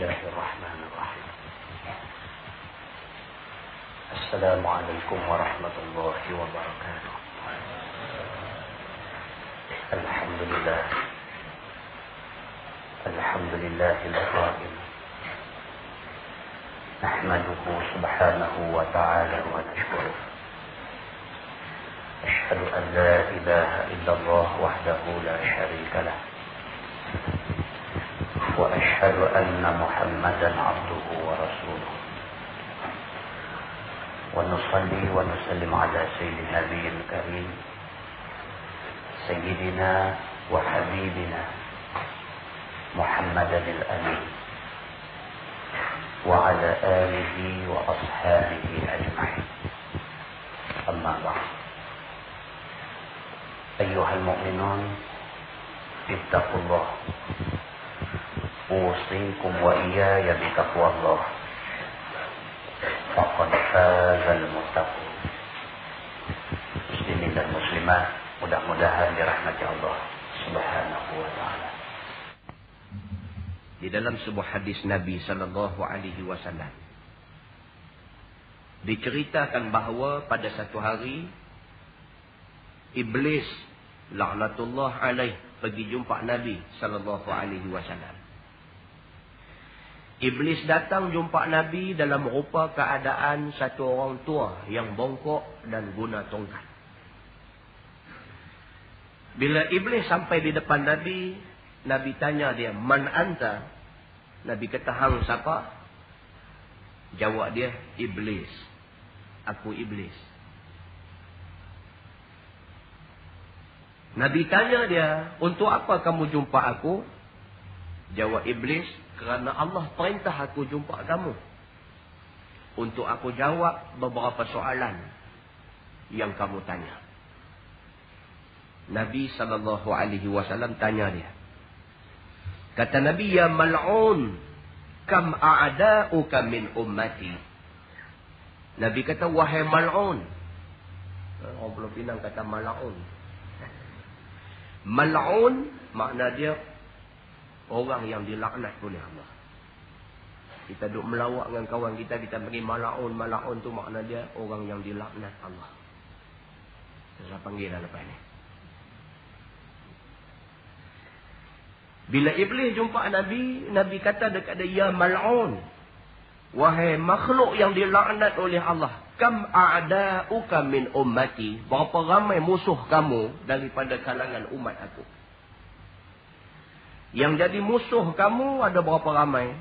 الله الرحمن الرحيم. السلام عليكم ورحمة الله وبركاته. الحمد لله القائل نحمده سبحانه وتعالى ونشكره. أشهد أن لا إله إلا الله وحده لا شريك له، وأشهد أن محمدا عبده ورسوله، ونصلي ونسلم على سيد النبي الكريم سيدنا وحبيبنا محمد الأمين وعلى آله وأصحابه أجمعين. أما بعد، أيها المؤمنون اتقوا الله، أوصيكم وإياي بتقوى الله، فقد فاز المتقون. Muslimin dan muslimat, mudah-mudahan dirahmati Allah Subhanahu wa taala. Di dalam sebuah hadis Nabi sallallahu alaihi wasallam diceritakan bahawa pada satu hari Iblis laknatullah alaih pergi jumpa Nabi sallallahu alaihi wasallam. Iblis datang jumpa Nabi dalam rupa keadaan satu orang tua yang bongkok dan guna tongkat. Bila Iblis sampai di depan Nabi, Nabi tanya dia, "Man anta?" Nabi kata, "Hang siapa?" Jawab dia, "Iblis. Aku Iblis." Nabi tanya dia, "Untuk apa kamu jumpa aku?" Jawab Iblis, "Kerana Allah perintah aku jumpa kamu untuk aku jawab beberapa soalan yang kamu tanya." Nabi SAW tanya dia. Kata Nabi, "Ya mal'un, kam a'da'uka min ummati." Nabi kata, "Wahai mal'un." Orang Pulau Pinang kata mal'un. Mal'un makna dia orang yang dilaknat oleh Allah. Kita duk melawak dengan kawan kita, kita panggil mal'un. Mal'un tu makna dia orang yang dilaknat Allah. Saya panggil dah lepas ni. Bila Iblis jumpa Nabi, Nabi kata dekat dia, "Ya mal'un, wahai makhluk yang dilaknat oleh Allah, kam a'da'uka min ummati." Berapa ramai musuh kamu daripada kalangan umat aku? Yang jadi musuh kamu ada berapa ramai?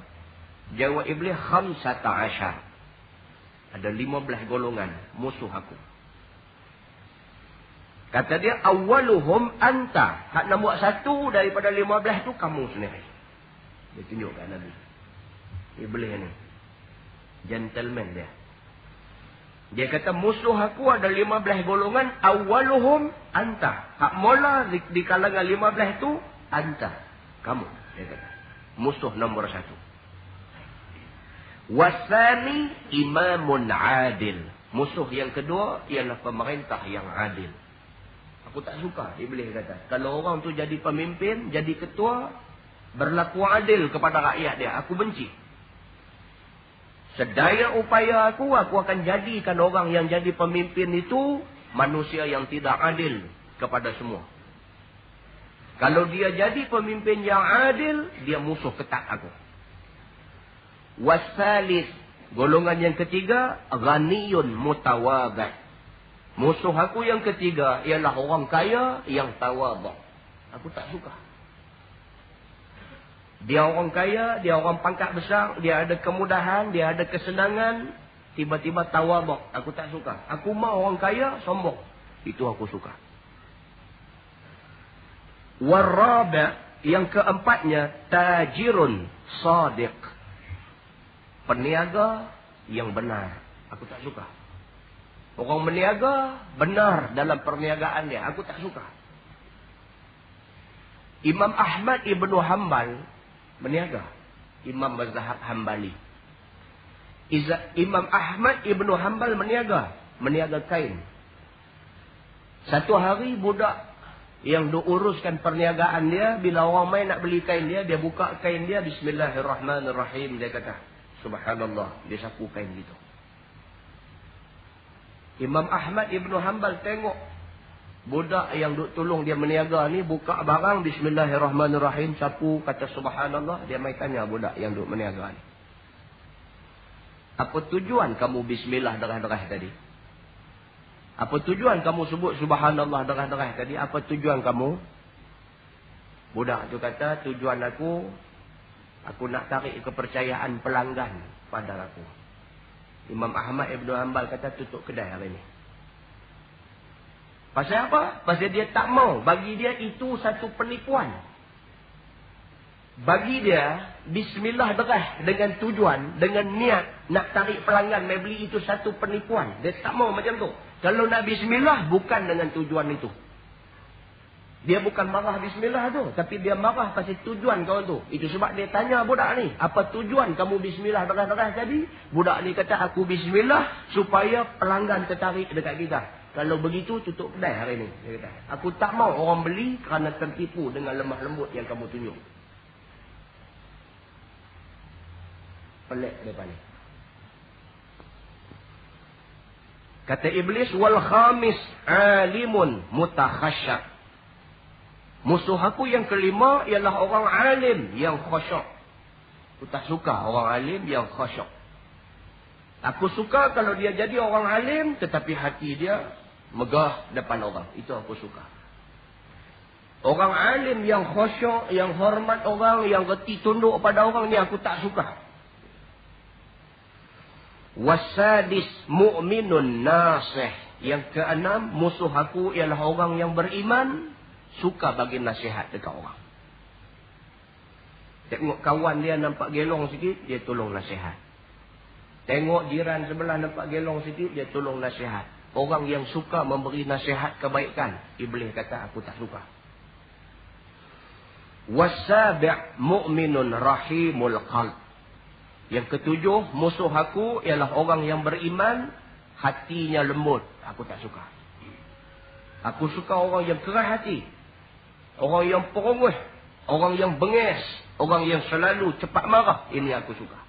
Jawab Iblis, 15. Ada 15 golongan musuh aku. Kata dia, "Awwaluhum anta." Hak nombor 1 daripada 15 tu kamu sendiri. Dia tunjukkan Nabi. Iblis ni gentleman dia. Dia kata musuh aku ada 15 golongan. Awwaluhum anta. Hak mula di kalangan 15 tu anta. Kamu. Dia kata. Musuh nombor 1. Wasani imamun adil. Musuh yang kedua ialah pemerintah yang adil. Aku tak suka, Iblis kata. Kalau orang tu jadi pemimpin, jadi ketua, berlaku adil kepada rakyat dia, aku benci. Sedaya upaya aku akan jadikan orang yang jadi pemimpin itu manusia yang tidak adil kepada semua. Kalau dia jadi pemimpin yang adil, dia musuh ketat aku. Wasalis, golongan yang ketiga, ghaniyun mutawadhi. Musuh aku yang ketiga ialah orang kaya yang tawadhu. Aku tak suka. Dia orang kaya, dia orang pangkat besar, dia ada kemudahan, dia ada kesenangan, tiba-tiba tawadhu. Aku tak suka. Aku mau orang kaya sombong. Itu aku suka. Warrabi', yang keempatnya, tajirun sadiq. Peniaga yang benar. Aku tak suka. Orang berniaga benar dalam perniagaan dia. Aku tak suka. Imam Ahmad ibnu Hanbal berniaga. Imam mazhab Hanbali. Imam Ahmad ibnu Hanbal berniaga. Meniaga kain. Satu hari budak yang diuruskan perniagaan dia, bila orang main nak beli kain dia buka kain dia, Bismillahirrahmanirrahim, dia kata subhanallah, dia sapu kain gitu. Imam Ahmad Ibn Hanbal tengok budak yang duk tolong dia meniaga ni buka barang, Bismillahirrahmanirrahim, sapu, kata subhanallah. Dia mai tanya budak yang duk meniaga ni, apa tujuan kamu bismillah derah-derah tadi? Apa tujuan kamu sebut subhanallah derah-derah tadi? Apa tujuan kamu? Budak tu kata, tujuan aku nak tarik kepercayaan pelanggan pada aku. Imam Ahmad Ibn Hanbal kata, tutup kedai hari ni. Pasal apa? Pasal dia tak mau. Bagi dia itu satu penipuan. Bagi dia, bismillah derah dengan tujuan, dengan niat nak tarik pelanggan mai beli, itu satu penipuan. Dia tak mau macam tu. Kalau nak bismillah, bukan dengan tujuan itu. Dia bukan marah bismillah tu, tapi dia marah pasal tujuan kau tu. Itu sebab dia tanya budak ni, apa tujuan kamu bismillah derah-derah tadi? Budak ni kata, aku bismillah supaya pelanggan tertarik dekat kita. Kalau begitu, tutup kedai hari ni. Dia kata, aku tak mau orang beli kerana tertipu dengan lemah lembut yang kamu tunjuk. Pelik depan ni. Kata Iblis, wal khamis alimun mutakhasyak. Musuh aku yang kelima ialah orang alim yang khusyuk. Aku tak suka orang alim yang khusyuk. Aku suka kalau dia jadi orang alim tetapi hati dia megah depan orang. Itu aku suka. Orang alim yang khusyuk, yang hormat orang, yang reti tunduk pada orang ni aku tak suka. Wasadis mu'minun nasih. Yang keenam, musuh aku ialah orang yang beriman, suka bagi nasihat dekat orang. Tengok kawan dia nampak gelong sikit, dia tolong nasihat. Tengok jiran sebelah nampak gelong sikit, dia tolong nasihat. Orang yang suka memberi nasihat kebaikan, Iblis kata aku tak suka. Wasabi' mu'minun rahimul qalb. Yang ketujuh, musuh aku ialah orang yang beriman, hatinya lembut. Aku tak suka. Aku suka orang yang keras hati. Orang yang perungguh. Orang yang bengis. Orang yang selalu cepat marah. Ini aku suka.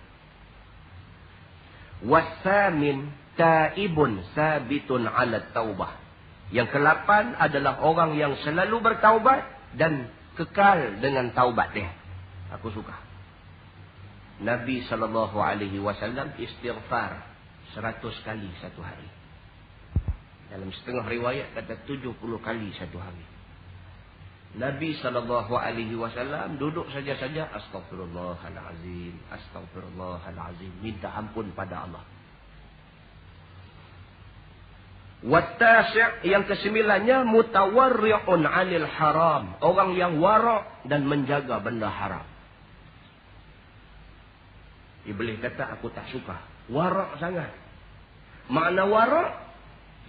Wasamin taibun sabitun ala taubah. Yang ke-8 adalah orang yang selalu bertaubat dan kekal dengan taubat dia. Aku suka. Nabi SAW istighfar 100 kali satu hari. Dalam setengah riwayat kata 70 kali satu hari. Nabi SAW duduk saja-saja, Astaghfirullahalazim, Astaghfirullahalazim, minta ampun pada Allah. Wattasi' yang kesembilannya, mutawarri'un 'anil haram, orang yang wara' dan menjaga benda haram. Iblis kata aku tak suka. Wara' sangat. Makna wara'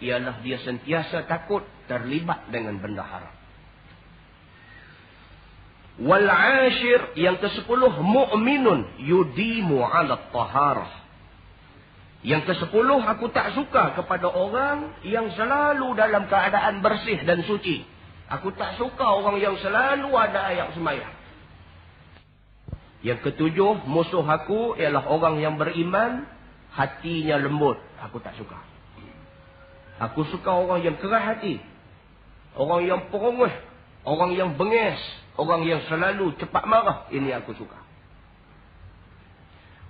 ialah dia sentiasa takut terlibat dengan benda haram. Wal 'ashir yang ke-10, mu'minun yudimu 'ala taharah. Yang ke-10, aku tak suka kepada orang yang selalu dalam keadaan bersih dan suci. Aku tak suka orang yang selalu ada ayat sembahyang. Yang ke-7, musuh aku ialah orang yang beriman, hatinya lembut. Aku tak suka. Aku suka orang yang keras hati. Orang yang perungguh. Orang yang bengis. Orang yang selalu cepat marah. Ini aku suka.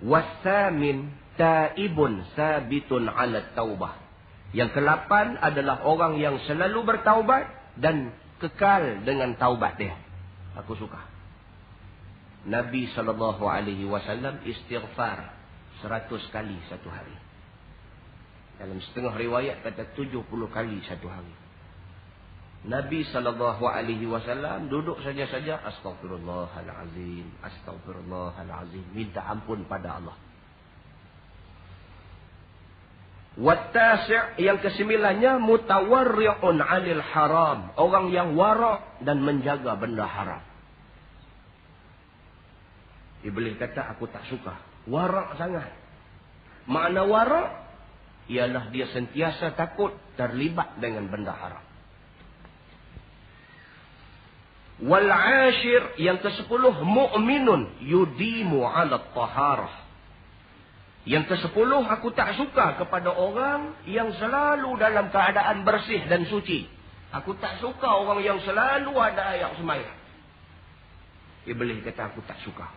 Wasamin taibun sabitun ala taubah. Yang ke-8 adalah orang yang selalu bertaubat dan kekal dengan taubat dia. Aku suka. Nabi SAW istighfar 100 kali satu hari. Dalam setengah riwayat kata 70 kali satu hari. Nabi SAW duduk saja-saja, Astaghfirullahalazim, Astaghfirullahalazim, minta ampun pada Allah. Wattasi' yang kesembilannya, mutawarri'un 'anil haram, orang yang wara' dan menjaga benda haram. Iblis kata aku tak suka. Wara' sangat. Makna wara' ialah dia sentiasa takut terlibat dengan benda haram. Wal ashir, yang ke-10, mu'minun yudimu 'ala taharah. Yang ke-10, aku tak suka kepada orang yang selalu dalam keadaan bersih dan suci. Aku tak suka orang yang selalu ada ayat sembahyang. Iblis kata aku tak suka.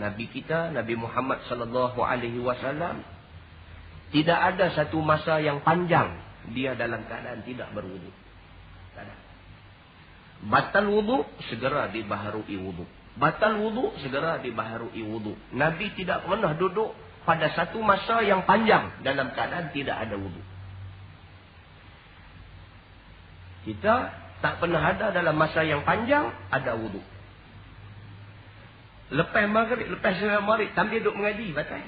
Nabi kita, Nabi Muhammad sallallahu alaihi wasallam, tidak ada satu masa yang panjang dia dalam keadaan tidak berwudu. Tak ada. Batal wudu, segera dibaharui wudu. Batal wudu, segera dibaharui wudu. Nabi tidak pernah duduk pada satu masa yang panjang dalam keadaan tidak ada wudu. Kita tak pernah ada dalam masa yang panjang ada wudu. Lepas maghrib, lepas sembahyang maghrib, sambil duduk mengaji, batal.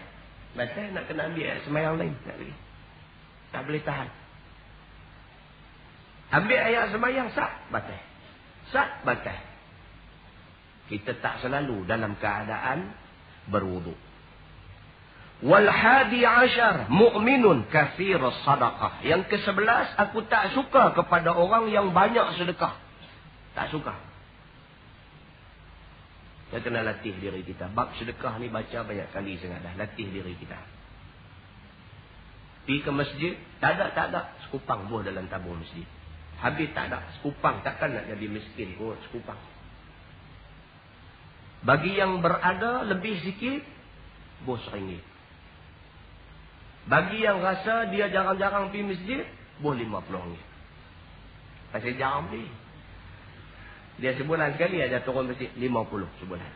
Batal nak kena ambil sembahyang lain. Tak boleh. Tak boleh tahan. Ambil ayat sembahyang, sah, batal. Sah, batal. Kita tak selalu dalam keadaan berwudu. Wal hadi ashar mu'minun katsirus sadaqah. Yang ke-11, aku tak suka kepada orang yang banyak sedekah. Tak suka. Kita kena latih diri kita. Bab sedekah ni baca banyak kali sangat dah. Latih diri kita. Pergi ke masjid, tak ada sekupang buah dalam tabung masjid. Habis tak ada sekupang, takkan nak jadi miskin kot sekupang. Bagi yang berada lebih sikit, bos RM1. Bagi yang rasa dia jarang-jarang pergi masjid, bos RM50. Pasal jarang pergi. Dia sebulan sekali ada turun masjid 50 sebulan.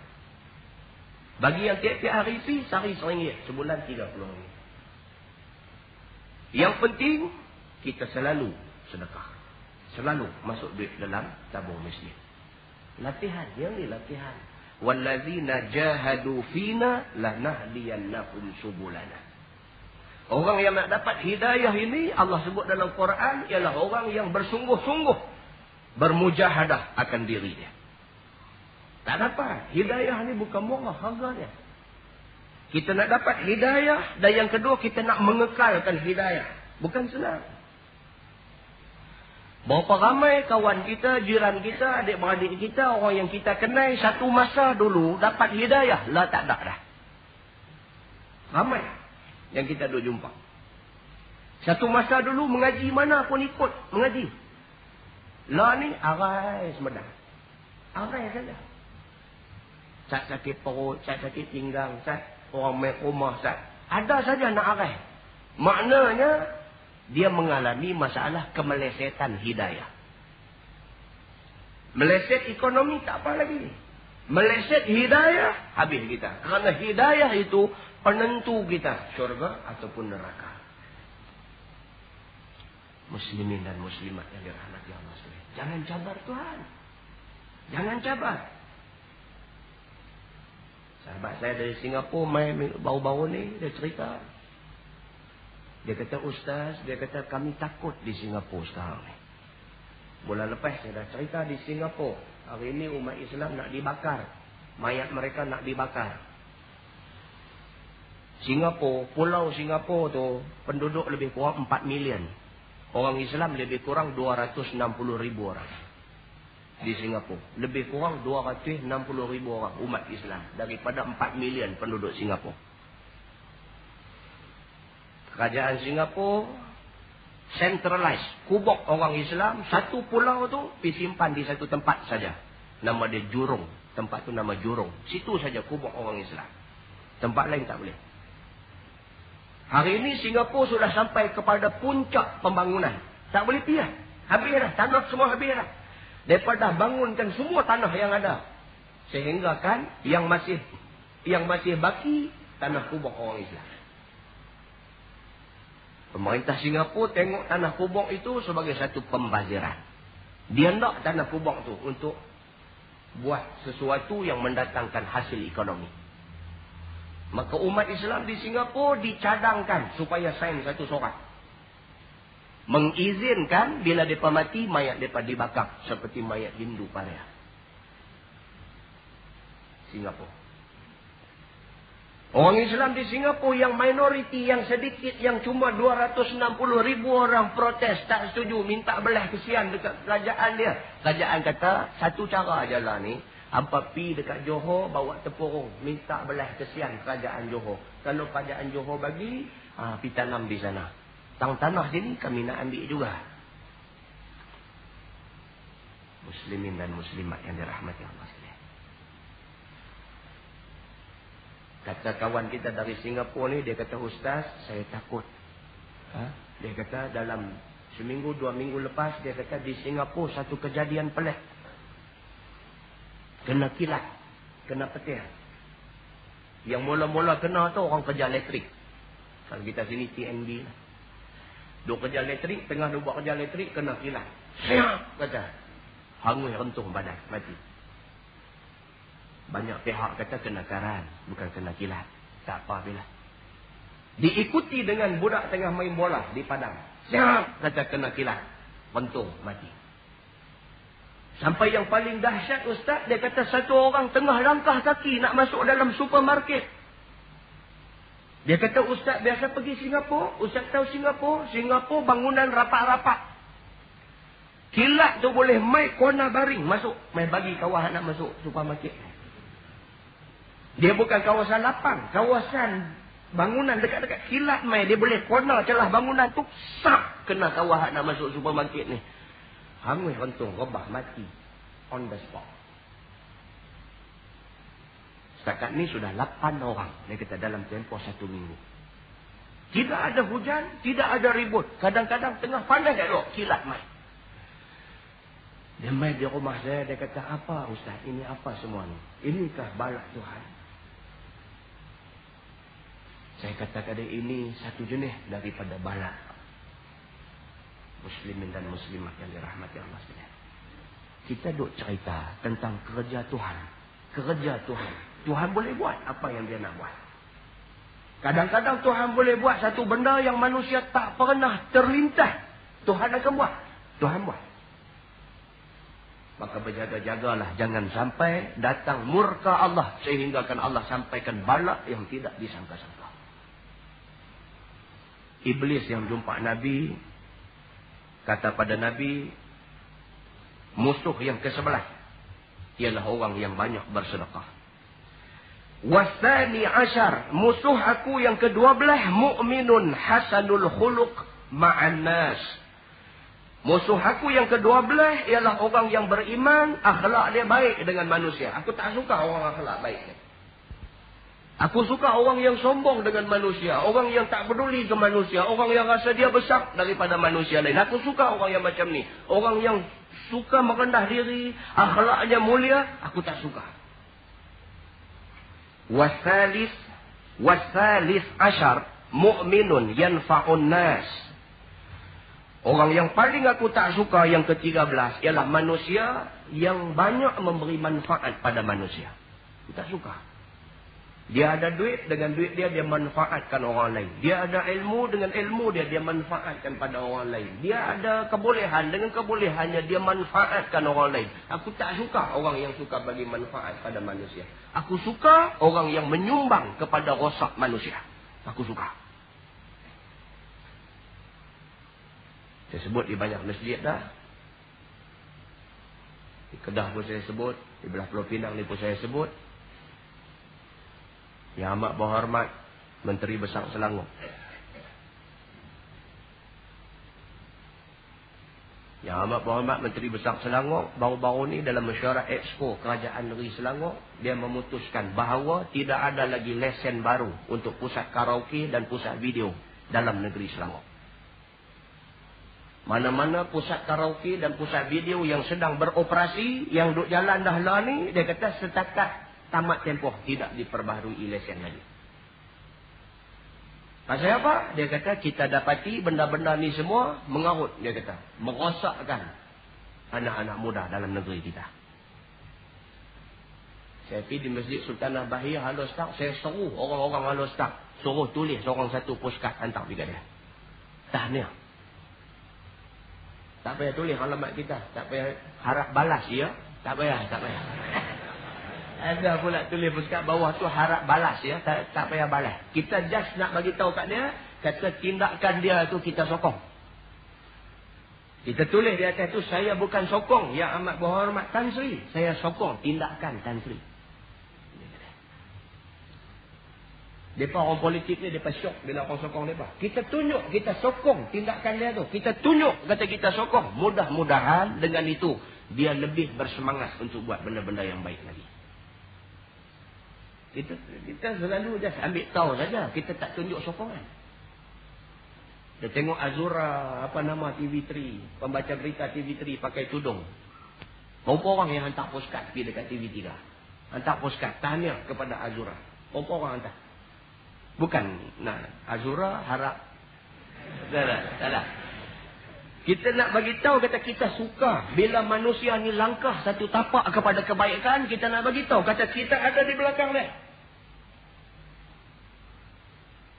Bagi yang tiap-tiap hari pergi, sehari RM1, sebulan RM30. Yang penting, kita selalu sedekah. Selalu masuk duit dalam tabung masjid. Latihan, yang ni latihan. Wallazina jahadu fina lanahdiyannahum subulana. Orang yang nak dapat hidayah ini Allah sebut dalam Quran ialah orang yang bersungguh-sungguh bermujahadah akan diri dia. Tak dapat. Hidayah ni bukan murah harganya. Kita nak dapat hidayah dan yang kedua kita nak mengekalkan hidayah. Bukan senang. Berapa ramai kawan kita, jiran kita, adik-beradik kita, orang yang kita kenal satu masa dulu dapat hidayah. Lah tak ada dah. Ramai yang kita duk jumpa. Satu masa dulu mengaji mana pun ikut mengaji. Lah ni arai semedang. Arai saja. Cat sakit perut, cat sakit pinggang, cat orang main rumah, cat. Ada saja nak arai. Maknanya dia mengalami masalah kemelesetan hidayah. Meleset ekonomi tak apa lagi. Meleset hidayah, habis kita. Kerana hidayah itu penentu kita syurga ataupun neraka. Muslimin dan muslimat yang dirahmati Allah sekalian. Jangan cabar Tuhan. Jangan cabar. Sahabat saya dari Singapura main baru-baru ni, dia cerita. Dia kata, Ustaz, dia kata kami takut di Singapura sekarang ni. Bulan lepas saya dah cerita di Singapura. Hari ini umat Islam nak dibakar. Mayat mereka nak dibakar. Singapura, pulau Singapura tu penduduk lebih kurang 4 million. Orang Islam lebih kurang 260,000 orang. Di Singapura. Lebih kurang 260,000 orang umat Islam. Daripada 4 million penduduk Singapura. Kerajaan Singapura centralized. Kubuk orang Islam. Satu pulau tu disimpan di satu tempat saja. Nama dia Jurong. Tempat tu nama Jurong. Situ saja kubuk orang Islam. Tempat lain tak boleh. Hari ini Singapura sudah sampai kepada puncak pembangunan. Tak boleh pergi. Habis dah. Tanah semua habis dah. Daripada bangunkan semua tanah yang ada. Sehingga kan yang masih baki tanah kubuk orang Islam. Pemerintah Singapura tengok tanah kubuk itu sebagai satu pembaziran. Dia nak tanah kubuk tu untuk buat sesuatu yang mendatangkan hasil ekonomi. Maka umat Islam di Singapura dicadangkan supaya sign satu surat. Mengizinkan bila mereka mati, mayat mereka dibakar. Seperti mayat Hindu Paria. Singapura. Orang Islam di Singapura yang minoriti, yang sedikit, yang cuma 260,000 orang protes, tak setuju, minta belah kesian dekat kerajaan dia. Kerajaan kata, satu cara je lah ni, hampa pi dekat Johor, bawa tepurung, minta belah kesian kerajaan Johor. Kalau kerajaan Johor bagi, pi tanam di sana. Tanah sini kami nak ambil juga. Muslimin dan muslimat yang dirahmati Allah sekalian. Kata kawan kita dari Singapura ni, dia kata, Ustaz, saya takut. Dia kata dalam seminggu, 2 minggu lepas, dia kata di Singapura satu kejadian pelik. Kena kilat, kena petir. Yang mula-mula kena tu orang kerja elektrik. Kalau kita sini TNB lah. Dua kerja elektrik, tengah dua buat kerja elektrik, kena kilat. Siap, kata. Hangus rentung badan, mati. Banyak pihak kata kena karan, bukan kena kilat. Tak apa bila. Diikuti dengan budak tengah main bola di padang. Siap, kata kena kilat. Rentung, mati. Sampai yang paling dahsyat Ustaz, dia kata satu orang tengah langkah kaki nak masuk dalam supermarket. Dia kata, Ustaz biasa pergi Singapura. Ustaz tahu Singapura? Singapura bangunan rapat-rapat. Kilat tu boleh mai kona baring masuk. Mai bagi kawan nak masuk supermarket. Dia bukan kawasan lapang. Kawasan bangunan dekat-dekat kilat mai. Dia boleh kona celah bangunan tu. Sak kena kawan nak masuk supermarket ni. Hangus rentung, rebah, mati. On the spot. Setakat ni sudah 8 orang. Dia kata dalam tempoh 1 minggu. Tidak ada hujan, tidak ada ribut. Kadang-kadang tengah panas elok, kilat mai. Dia mai di rumah saya, dia kata, apa Ustaz, ini apa semua ni? Inikah bala Tuhan? Saya katakan ini satu jenis daripada bala. Muslimin dan muslimat yang dirahmati Allah sekalian. Kita duk cerita tentang kerja Tuhan. Kerja Tuhan. Tuhan boleh buat apa yang dia nak buat. Kadang-kadang Tuhan boleh buat satu benda yang manusia tak pernah terlintas. Tuhan akan buat. Tuhan buat. Maka berjaga-jagalah. Jangan sampai datang murka Allah. Sehinggakan Allah sampaikan bala yang tidak disangka-sangka. Iblis yang jumpa Nabi. Kata pada Nabi. Musuh yang ke-11. Ialah orang yang banyak bersedekah. Wasani ashar. Musuh aku yang ke-12. Mu'minun hasanul khuluq ma'an nas. Musuh aku yang ke-12 ialah orang yang beriman, akhlak dia baik dengan manusia. Aku tak suka orang akhlak baik. Aku suka orang yang sombong dengan manusia. Orang yang tak peduli ke manusia. Orang yang rasa dia besar daripada manusia lain. Aku suka orang yang macam ni. Orang yang suka merendah diri, akhlaknya mulia, aku tak suka. Wasalis ashar mu'minun yanfa'un nas. Orang yang paling aku tak suka yang ke-13 ialah manusia yang banyak memberi manfaat pada manusia. Aku tak suka. Dia ada duit, dengan duit dia manfaatkan orang lain. Dia ada ilmu, dengan ilmu dia manfaatkan pada orang lain. Dia ada kebolehan, dengan kebolehannya dia manfaatkan orang lain. Aku tak suka orang yang suka bagi manfaat pada manusia. Aku suka orang yang menyumbang kepada rosak manusia. Aku suka. Saya sebut di banyak masjid dah. Di Kedah pun saya sebut. Di belah Pulau Pinang ni pun saya sebut. Yang amat berhormat Menteri Besar Selangor. Yang amat berhormat Menteri Besar Selangor baru-baru ni dalam mesyuarat Expo Kerajaan Negeri Selangor, dia memutuskan bahawa tidak ada lagi lesen baru untuk pusat karaoke dan pusat video dalam negeri Selangor. Mana-mana pusat karaoke dan pusat video yang sedang beroperasi, yang duk jalan dah lah ni, dia kata setakat tamat tempoh tidak diperbaharui lesen lagi. Pasal apa? Dia kata kita dapati benda-benda ni semua mengarut, dia kata. Merosakkan anak-anak muda dalam negeri kita. Saya pergi di Masjid Sultanah Bahir, Halo Staf, saya seru orang-orang Halo Staf, suruh tulis seorang satu postcard hantar pergi dia. Tahniah. Tak payah tulis alamat kita. Tak payah harap balas, ya? Tak payah, tak payah. Ada pula tulis kat bawah tu harap balas ya. Tak payah balas. Kita just nak bagi tahu kat dia. Kata tindakan dia tu kita sokong. Kita tulis di atas tu, saya bukan sokong Yang Amat Berhormat Tan Sri. Saya sokong tindakan Tan Sri. Mereka orang politik ni, mereka syok bila orang sokong mereka. Kita tunjuk, kita sokong tindakan dia tu. Kita tunjuk, kata kita sokong. Mudah-mudahan dengan itu, dia lebih bersemangat untuk buat benda-benda yang baik lagi. Kita selalu just ambil tahu saja. Kita tak tunjuk sokongan. Dia tengok Azura, TV3. Pembaca berita TV3 pakai tudung. Berapa orang yang hantar postcard pergi dekat TV3? Hantar postcard, tanya kepada Azura. Berapa orang hantar? Bukan, Azura harap. Salah. Kita nak bagi tahu, kata kita suka. Bila manusia ni langkah satu tapak kepada kebaikan, kita nak bagi tahu. Kata kita ada di belakang dia.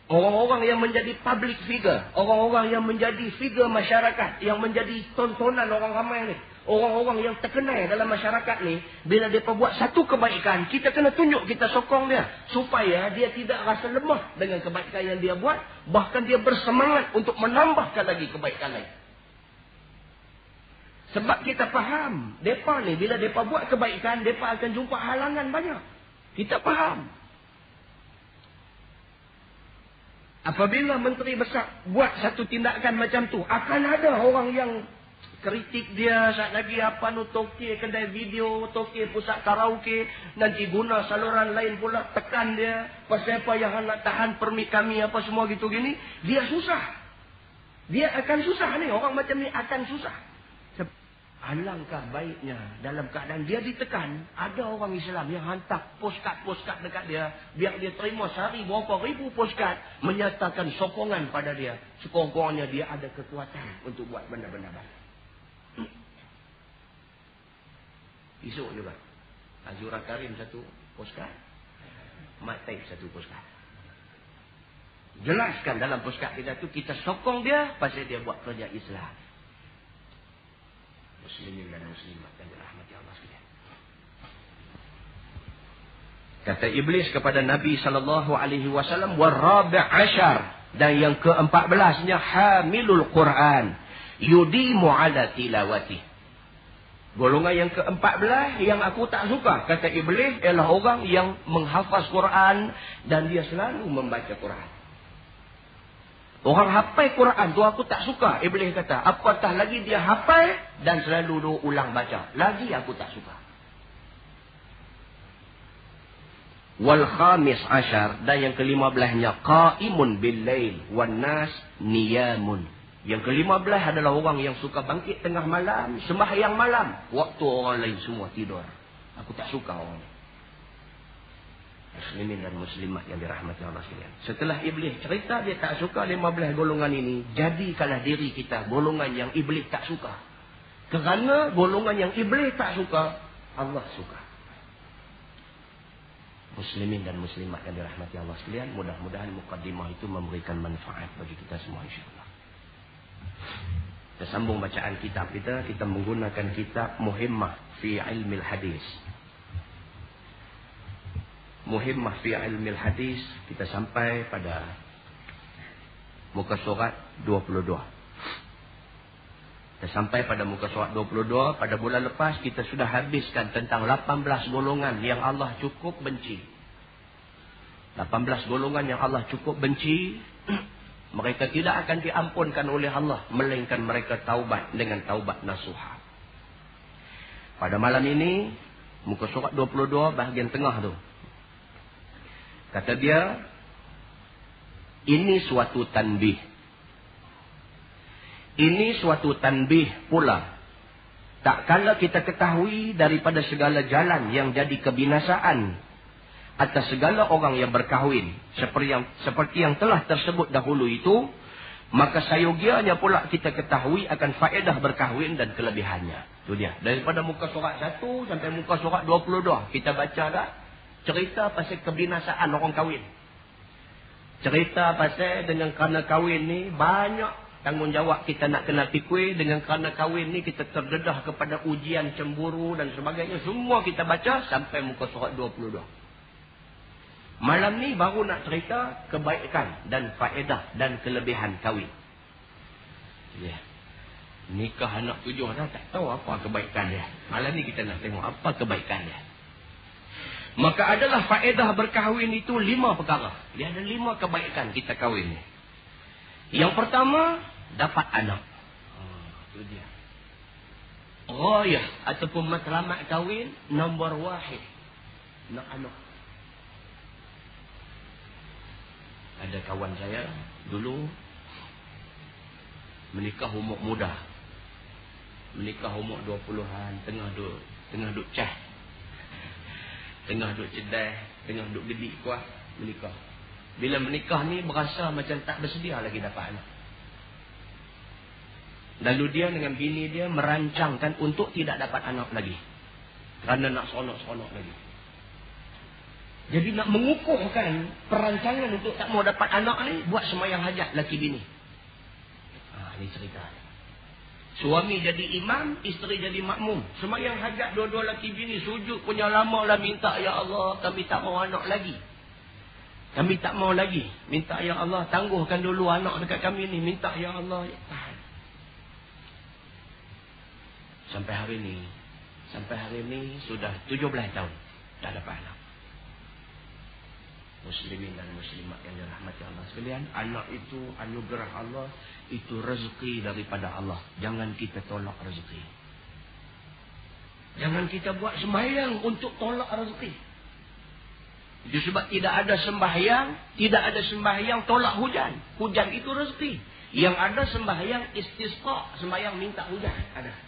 Orang-orang yang menjadi public figure. Orang-orang yang menjadi figure masyarakat. Yang menjadi tontonan orang ramai ni. Orang-orang yang terkenal dalam masyarakat ni. Bila dia buat satu kebaikan, kita kena tunjuk, kita sokong dia. Supaya dia tidak rasa lemah dengan kebaikan yang dia buat. Bahkan dia bersemangat untuk menambahkan lagi kebaikan lain. Sebab kita faham. Mereka ni bila mereka buat kebaikan, mereka akan jumpa halangan banyak. Kita faham. Apabila menteri besar buat satu tindakan macam tu, akan ada orang yang kritik dia. Saat lagi tokek kedai video, tokek pusat karaoke, nanti guna saluran lain pula tekan dia. Pasal apa yang nak tahan permit kami apa semua gitu gini. Dia susah. Dia akan susah ni. Orang macam ni akan susah. Alangkah baiknya dalam keadaan dia ditekan, ada orang Islam yang hantar postcard dekat dia, biar dia terima sehari berapa ribu postcard, menyatakan sokongan pada dia. Sekurang-kurangnya dia ada kekuatan untuk buat benda-benda baik. Esok juga Azura Karim satu postcard, Mat Taib satu postcard. Jelaskan dalam postcard kita tu, kita sokong dia pasal dia buat kerja Islam. Muslimin dan muslimat yang dirahmati Allah sekalian. Kata Iblis kepada Nabi SAW, warabi' ashar, dan yang ke-14-nya hamilul Quran yudimu ala tilawati. Golongan yang ke-14 yang aku tak suka, kata Iblis, ialah orang yang menghafaz Quran dan dia selalu membaca Quran. Orang hafal Quran tu aku tak suka. Iblis kata, apatah lagi dia hafal dan selalu ulang baca. Lagi aku tak suka. Wal khamis ashar, dan yang ke-15-nya qaimun bil lail wan nas niyamun. Yang ke-15 adalah orang yang suka bangkit tengah malam, sembahyang malam, waktu orang lain semua tidur. Aku tak suka orang ni. Muslimin dan muslimat yang dirahmati Allah sekalian. Setelah Iblis cerita dia tak suka 15 golongan ini, jadikanlah diri kita golongan yang Iblis tak suka. Kerana golongan yang Iblis tak suka, Allah suka. Muslimin dan muslimat yang dirahmati Allah sekalian, mudah-mudahan mukaddimah itu memberikan manfaat bagi kita semua insya-Allah. Kita sambung bacaan kitab kita menggunakan kitab Muhimmah fi Ilmil Hadis. Muhimmah fi Ilmil Hadis, kita sampai pada muka surat 22. Kita sampai pada muka surat 22. Pada bulan lepas kita sudah habiskan tentang 18 golongan yang Allah cukup benci. 18 golongan yang Allah cukup benci. Mereka tidak akan diampunkan oleh Allah, melainkan mereka taubat dengan taubat nasuha. Pada malam ini muka surat 22 bahagian tengah tu, kata dia, ini suatu tanbih. Ini suatu tanbih pula. Tak kala kita ketahui daripada segala jalan yang jadi kebinasaan atas segala orang yang berkahwin, seperti yang telah tersebut dahulu itu, maka sayogianya pula kita ketahui akan faedah berkahwin dan kelebihannya. Itu dia. Daripada muka surat 1 sampai muka surat 22 kita baca dah. Cerita pasal kebinasaan orang kahwin. Cerita pasal dengan kerana kahwin ni banyak tanggungjawab kita nak kena pikir. Dengan kerana kahwin ni kita terdedah kepada ujian cemburu dan sebagainya. Semua kita baca sampai muka surat 22. Malam ni baru nak cerita kebaikan dan faedah dan kelebihan kahwin. Ya. Nikah anak 7 dah tak tahu apa kebaikan dia. Malam ni kita nak tengok apa kebaikan dia. Maka adalah faedah berkahwin itu 5 perkara. Dia ada 5 kebaikan kita kahwin ni. Yang pertama, dapat anak. Itu dia. Rayah ataupun matlamat kahwin nombor 1. Nak anak. Ada kawan saya dulu menikah umur muda. Menikah umur 20-an, tengah duk cah. Tengah duk cedai, tengah duk gedik kuat, menikah. Bila menikah ni berasa macam tak bersedia lagi dapat anak. Lalu dia dengan bini dia merancangkan untuk tidak dapat anak lagi. Kerana nak seronok-seronok lagi. Jadi nak mengukuhkan perancangan untuk tak mau dapat anak ni, buat sembahyang hajat laki bini. Ini cerita. Suami jadi imam, isteri jadi makmum. Sembahyang hajat dua-dua laki bini, sujud punya lama lah minta, ya Allah, kami tak mau anak lagi. Kami tak mau lagi. Minta, ya Allah, tangguhkan dulu anak dekat kami ni. Minta, ya Allah. Tahan. Sampai hari ni sudah 17 tahun tak dapat anak. Muslimin dan muslimat yang dirahmati Allah sekalian, anak itu anugerah Allah, itu rezeki daripada Allah. Jangan kita tolak rezeki. Jangan kita buat sembahyang untuk tolak rezeki. Itu sebab tidak ada sembahyang tolak hujan. Hujan itu rezeki. Yang ada sembahyang istisqa, sembahyang minta hujan, ada.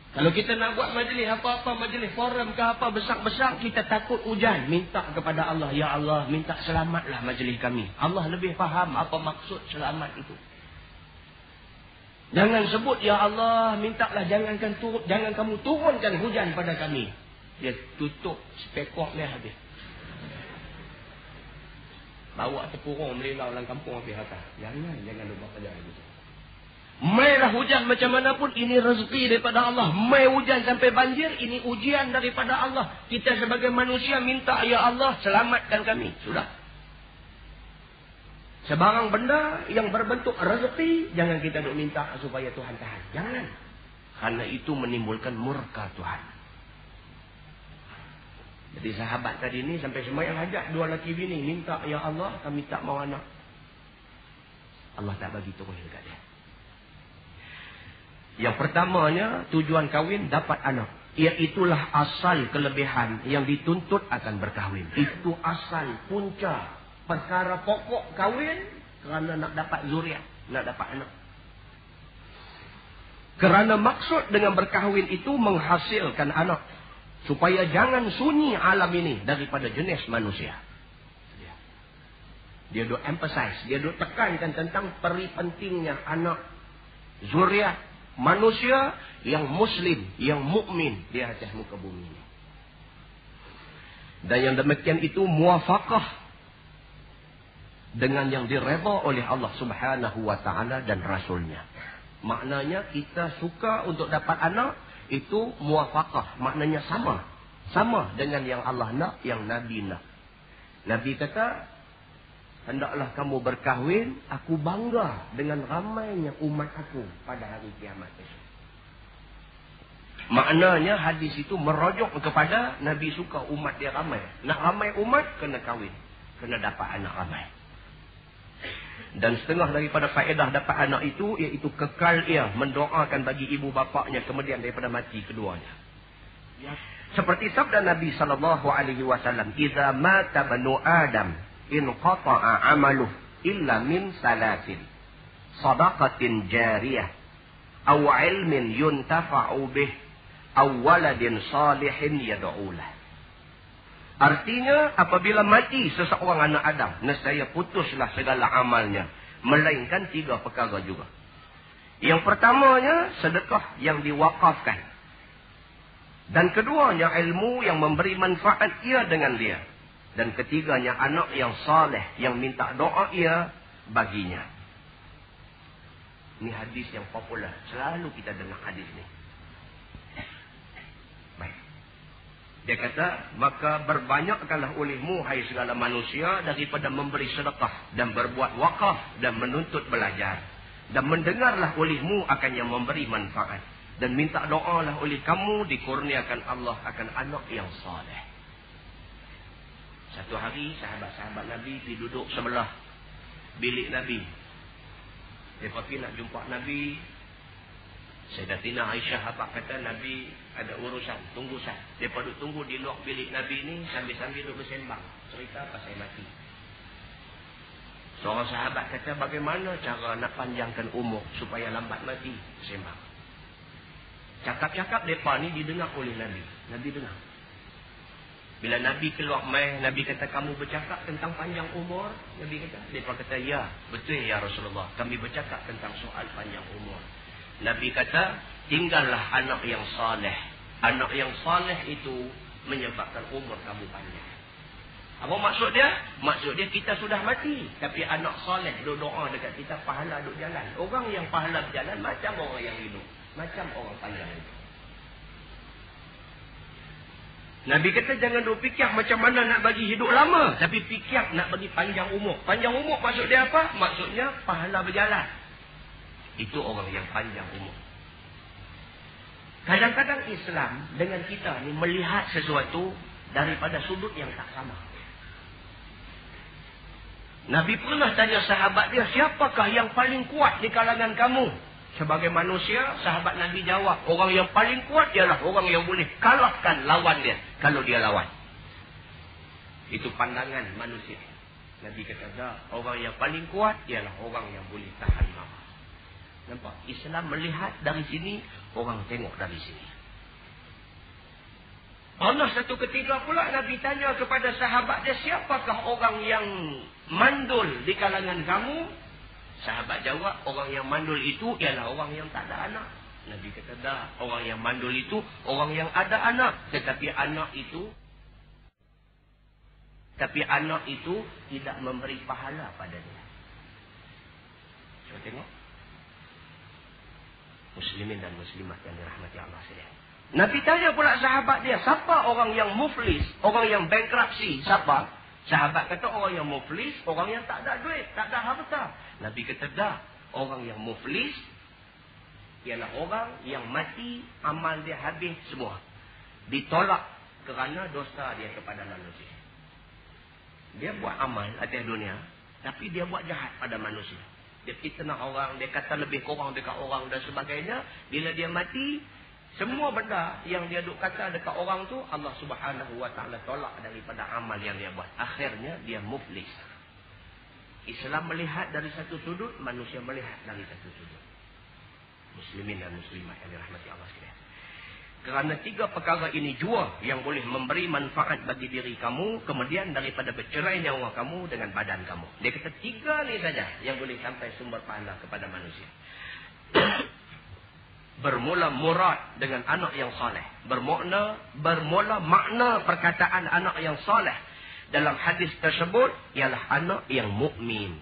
Kalau kita nak buat majlis apa-apa, majlis forum ke apa besar-besar, kita takut hujan, minta kepada Allah, ya Allah, minta selamatlah majlis kami. Allah lebih faham apa maksud selamat itu. Jangan sebut, ya Allah, mintalah jangan kamu turunkan hujan pada kami. Dia tutup spekok dia habis. Bawa tepurung melilau dalam kampung habis atas. Jangan lupa kerja gitu. Mailah hujan macam mana pun, ini rezeki daripada Allah. Mai hujan sampai banjir, ini ujian daripada Allah. Kita sebagai manusia minta, ya Allah, selamatkan kami. Sudah. Sebarang benda yang berbentuk rezeki, jangan kita duk minta supaya Tuhan tahan. Jangan. Karena itu menimbulkan murka Tuhan. Jadi sahabat tadi ni sampai sembahyang hajat, 2 laki bini minta, ya Allah, kami tak mau anak. Allah tak bagi terus dekat dia. Yang pertamanya, tujuan kahwin dapat anak. Iaitulah asal kelebihan yang dituntut akan berkahwin. Itu asal, punca, perkara pokok kahwin. Kerana nak dapat zuriat, nak dapat anak. Kerana maksud dengan berkahwin itu menghasilkan anak. Supaya jangan sunyi alam ini daripada jenis manusia. Dia duk emphasize, dia duk tekankan tentang peri pentingnya anak, zuriat. Manusia yang muslim, yang mukmin di atas muka bumi ini. Dan yang demikian itu muwafaqah dengan yang direda oleh Allah Subhanahu wa taala dan rasulnya. Maknanya kita suka untuk dapat anak, itu muwafaqah, maknanya sama. Sama dengan yang Allah nak, yang Nabi nak. Nabi kata, hendaklah kamu berkahwin, aku bangga dengan ramainya umat aku pada hari kiamat esok. Maknanya hadis itu merujuk kepada Nabi suka umat dia ramai. Nak ramai umat, kena kahwin. Kena dapat anak ramai. Dan setengah daripada faedah dapat anak itu, iaitu kekal ia mendoakan bagi ibu bapaknya kemudian daripada mati keduanya. Seperti sabda Nabi SAW, "Idza mata banu Adam, in qata'a amaluh illa min salasin, sadaqatin jariyah, aw ilmin yuntafa'u bih, aw waladin salihin yad'ulah." Artinya, apabila mati seseorang anak Adam, nescaya putuslah segala amalnya, melainkan 3 perkara juga. Yang pertamanya, sedekah yang diwakafkan. Dan keduanya, ilmu yang memberi manfaat ia dengan dia. Dan ketiganya, anak yang saleh yang minta doa ia baginya. Ini hadis yang popular. Selalu kita dengar hadis ni. Baik. Dia kata, maka berbanyakkanlah olehmu, hai segala manusia, daripada memberi sedekah dan berbuat wakaf dan menuntut belajar. Dan mendengarlah olehmu akan yang memberi manfaat. Dan minta doalah oleh kamu, dikurniakan Allah akan anak yang saleh. Satu hari, sahabat-sahabat Nabi pergi duduk sebelah bilik Nabi. Mereka pergi nak jumpa Nabi. Sayyidatina Aisyah apa kata, Nabi ada urusan, tunggu sah. Mereka duduk tunggu di luar bilik Nabi ni, sambil-sambil duduk bersembang. Cerita pasal mati. Seorang sahabat kata, bagaimana cara nak panjangkan umur supaya lambat mati? Bersembang. Cakap-cakap mereka ni didengar oleh Nabi. Nabi dengar. Bila Nabi keluar mai, Nabi kata, kamu bercakap tentang panjang umur? Nabi kata, mereka kata, ya, betul ya Rasulullah. Kami bercakap tentang soal panjang umur. Nabi kata, tinggallah anak yang saleh. Anak yang saleh itu menyebabkan umur kamu panjang. Apa maksud dia? Maksud dia kita sudah mati. Tapi anak saleh doa dekat kita, pahala duduk jalan. Orang yang pahala berjalan macam orang yang hidup. Macam orang panjang itu. Nabi kata jangan duk fikir macam mana nak bagi hidup lama. Tapi fikir nak bagi panjang umur. Panjang umur maksud dia apa? Maksudnya pahala berjalan. Itu orang yang panjang umur. Kadang-kadang Islam dengan kita ni melihat sesuatu daripada sudut yang tak sama. Nabi pernah tanya sahabat dia, siapakah yang paling kuat di kalangan kamu? Sebagai manusia, sahabat Nabi jawab, orang yang paling kuat ialah orang yang boleh kalahkan lawan dia kalau dia lawan. Itu pandangan manusia. Nabi kata, orang yang paling kuat ialah orang yang boleh tahan marah. Nampak? Islam melihat dari sini, orang tengok dari sini. Pernah satu ketika pula Nabi tanya kepada sahabat dia, siapakah orang yang mandul di kalangan kamu? Sahabat jawab, orang yang mandul itu ialah orang yang tak ada anak. Nabi kata, dah, orang yang mandul itu orang yang ada anak. Tetapi anak itu tidak memberi pahala padanya. Coba tengok. Muslimin dan muslimat yang dirahmati Allah sekalian. Nabi tanya pula sahabat dia, siapa orang yang muflis, orang yang bankruptcy, siapa? Sahabat kata orang yang muflis, orang yang tak ada duit, tak ada harta. Nabi kata dah, orang yang muflis ialah orang yang mati, amal dia habis semua. Ditolak kerana dosa dia kepada manusia. Dia buat amal atas dunia, tapi dia buat jahat pada manusia. Dia fitnah orang, dia kata lebih kurang dekat orang dan sebagainya. Bila dia mati, semua benda yang dia duk kata dekat orang tu, Allah Subhanahu Wa Taala tolak daripada amal yang dia buat. Akhirnya dia muflis. Islam melihat dari satu sudut, manusia melihat dari satu sudut. Muslimin dan muslimat yang dirahmati Allah sekalian. Kerana tiga perkara ini jua yang boleh memberi manfaat bagi diri kamu, kemudian daripada bercerai nyawa kamu dengan badan kamu. Dia kata tiga ni saja yang boleh sampai sumber pahala kepada manusia. Bermula murad dengan anak yang saleh. Bermula makna perkataan anak yang saleh dalam hadis tersebut ialah anak yang mukmin.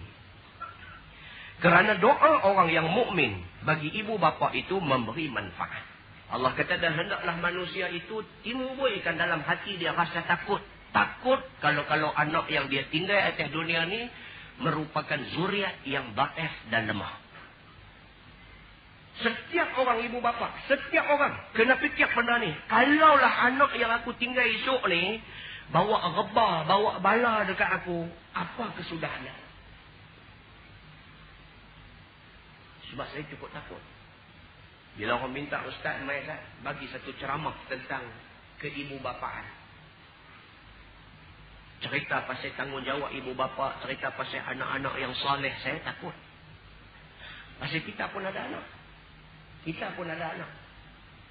Kerana doa orang yang mukmin bagi ibu bapa itu memberi manfaat. Allah kata dan hendaklah manusia itu timbulkan dalam hati dia rasa takut. Takut kalau anak yang dia tinggal atas dunia ni merupakan zuriat yang dhaif dan lemah. Setiap orang ibu bapa, setiap orang kena fikir benda ni. Kalaulah anak yang aku tinggal esok ni bawa rebah, bawa bala dekat aku, apa kesudahannya? Sebab saya cukup takut. Bila orang minta ustaz mai bagi satu ceramah tentang keibubapaan. Cerita pasal tanggungjawab ibu bapa, cerita pasal anak-anak yang soleh, saya takut. Pasal kita pun ada anak. Kita pun ada anak.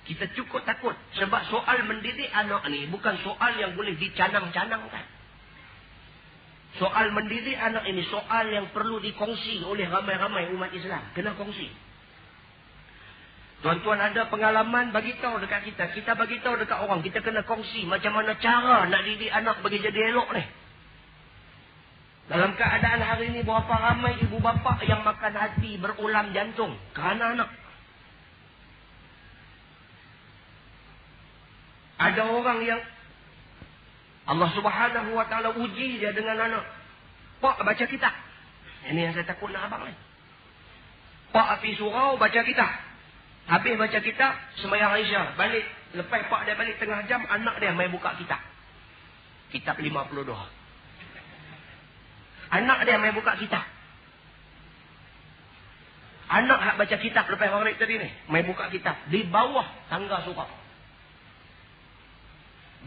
Kita cukup takut. Sebab soal mendidik anak ni bukan soal yang boleh dicanang-canangkan. Soal mendidik anak ini soal yang perlu dikongsi oleh ramai-ramai umat Islam. Kena kongsi. Tuan-tuan ada pengalaman, bagi tahu dekat kita. Kita bagi tahu dekat orang. Kita kena kongsi macam mana cara nak didik anak bagi jadi elok ni. Dalam keadaan hari ini berapa ramai ibu bapa yang makan hati berulam jantung kerana anak. Ada orang yang Allah Subhanahu wa taala uji dia dengan anak. Pak baca kitab. Ini yang saya takut nak abang ni. Pak api surau baca kitab. Habis baca kitab, sembahyang Aisyah, balik. Lepas pak dia balik tengah jam, anak dia main buka kitab. Kitab 52. Anak dia main buka kitab. Anak hak baca kitab lepas maghrib tadi ni, main buka kitab di bawah tangga surau.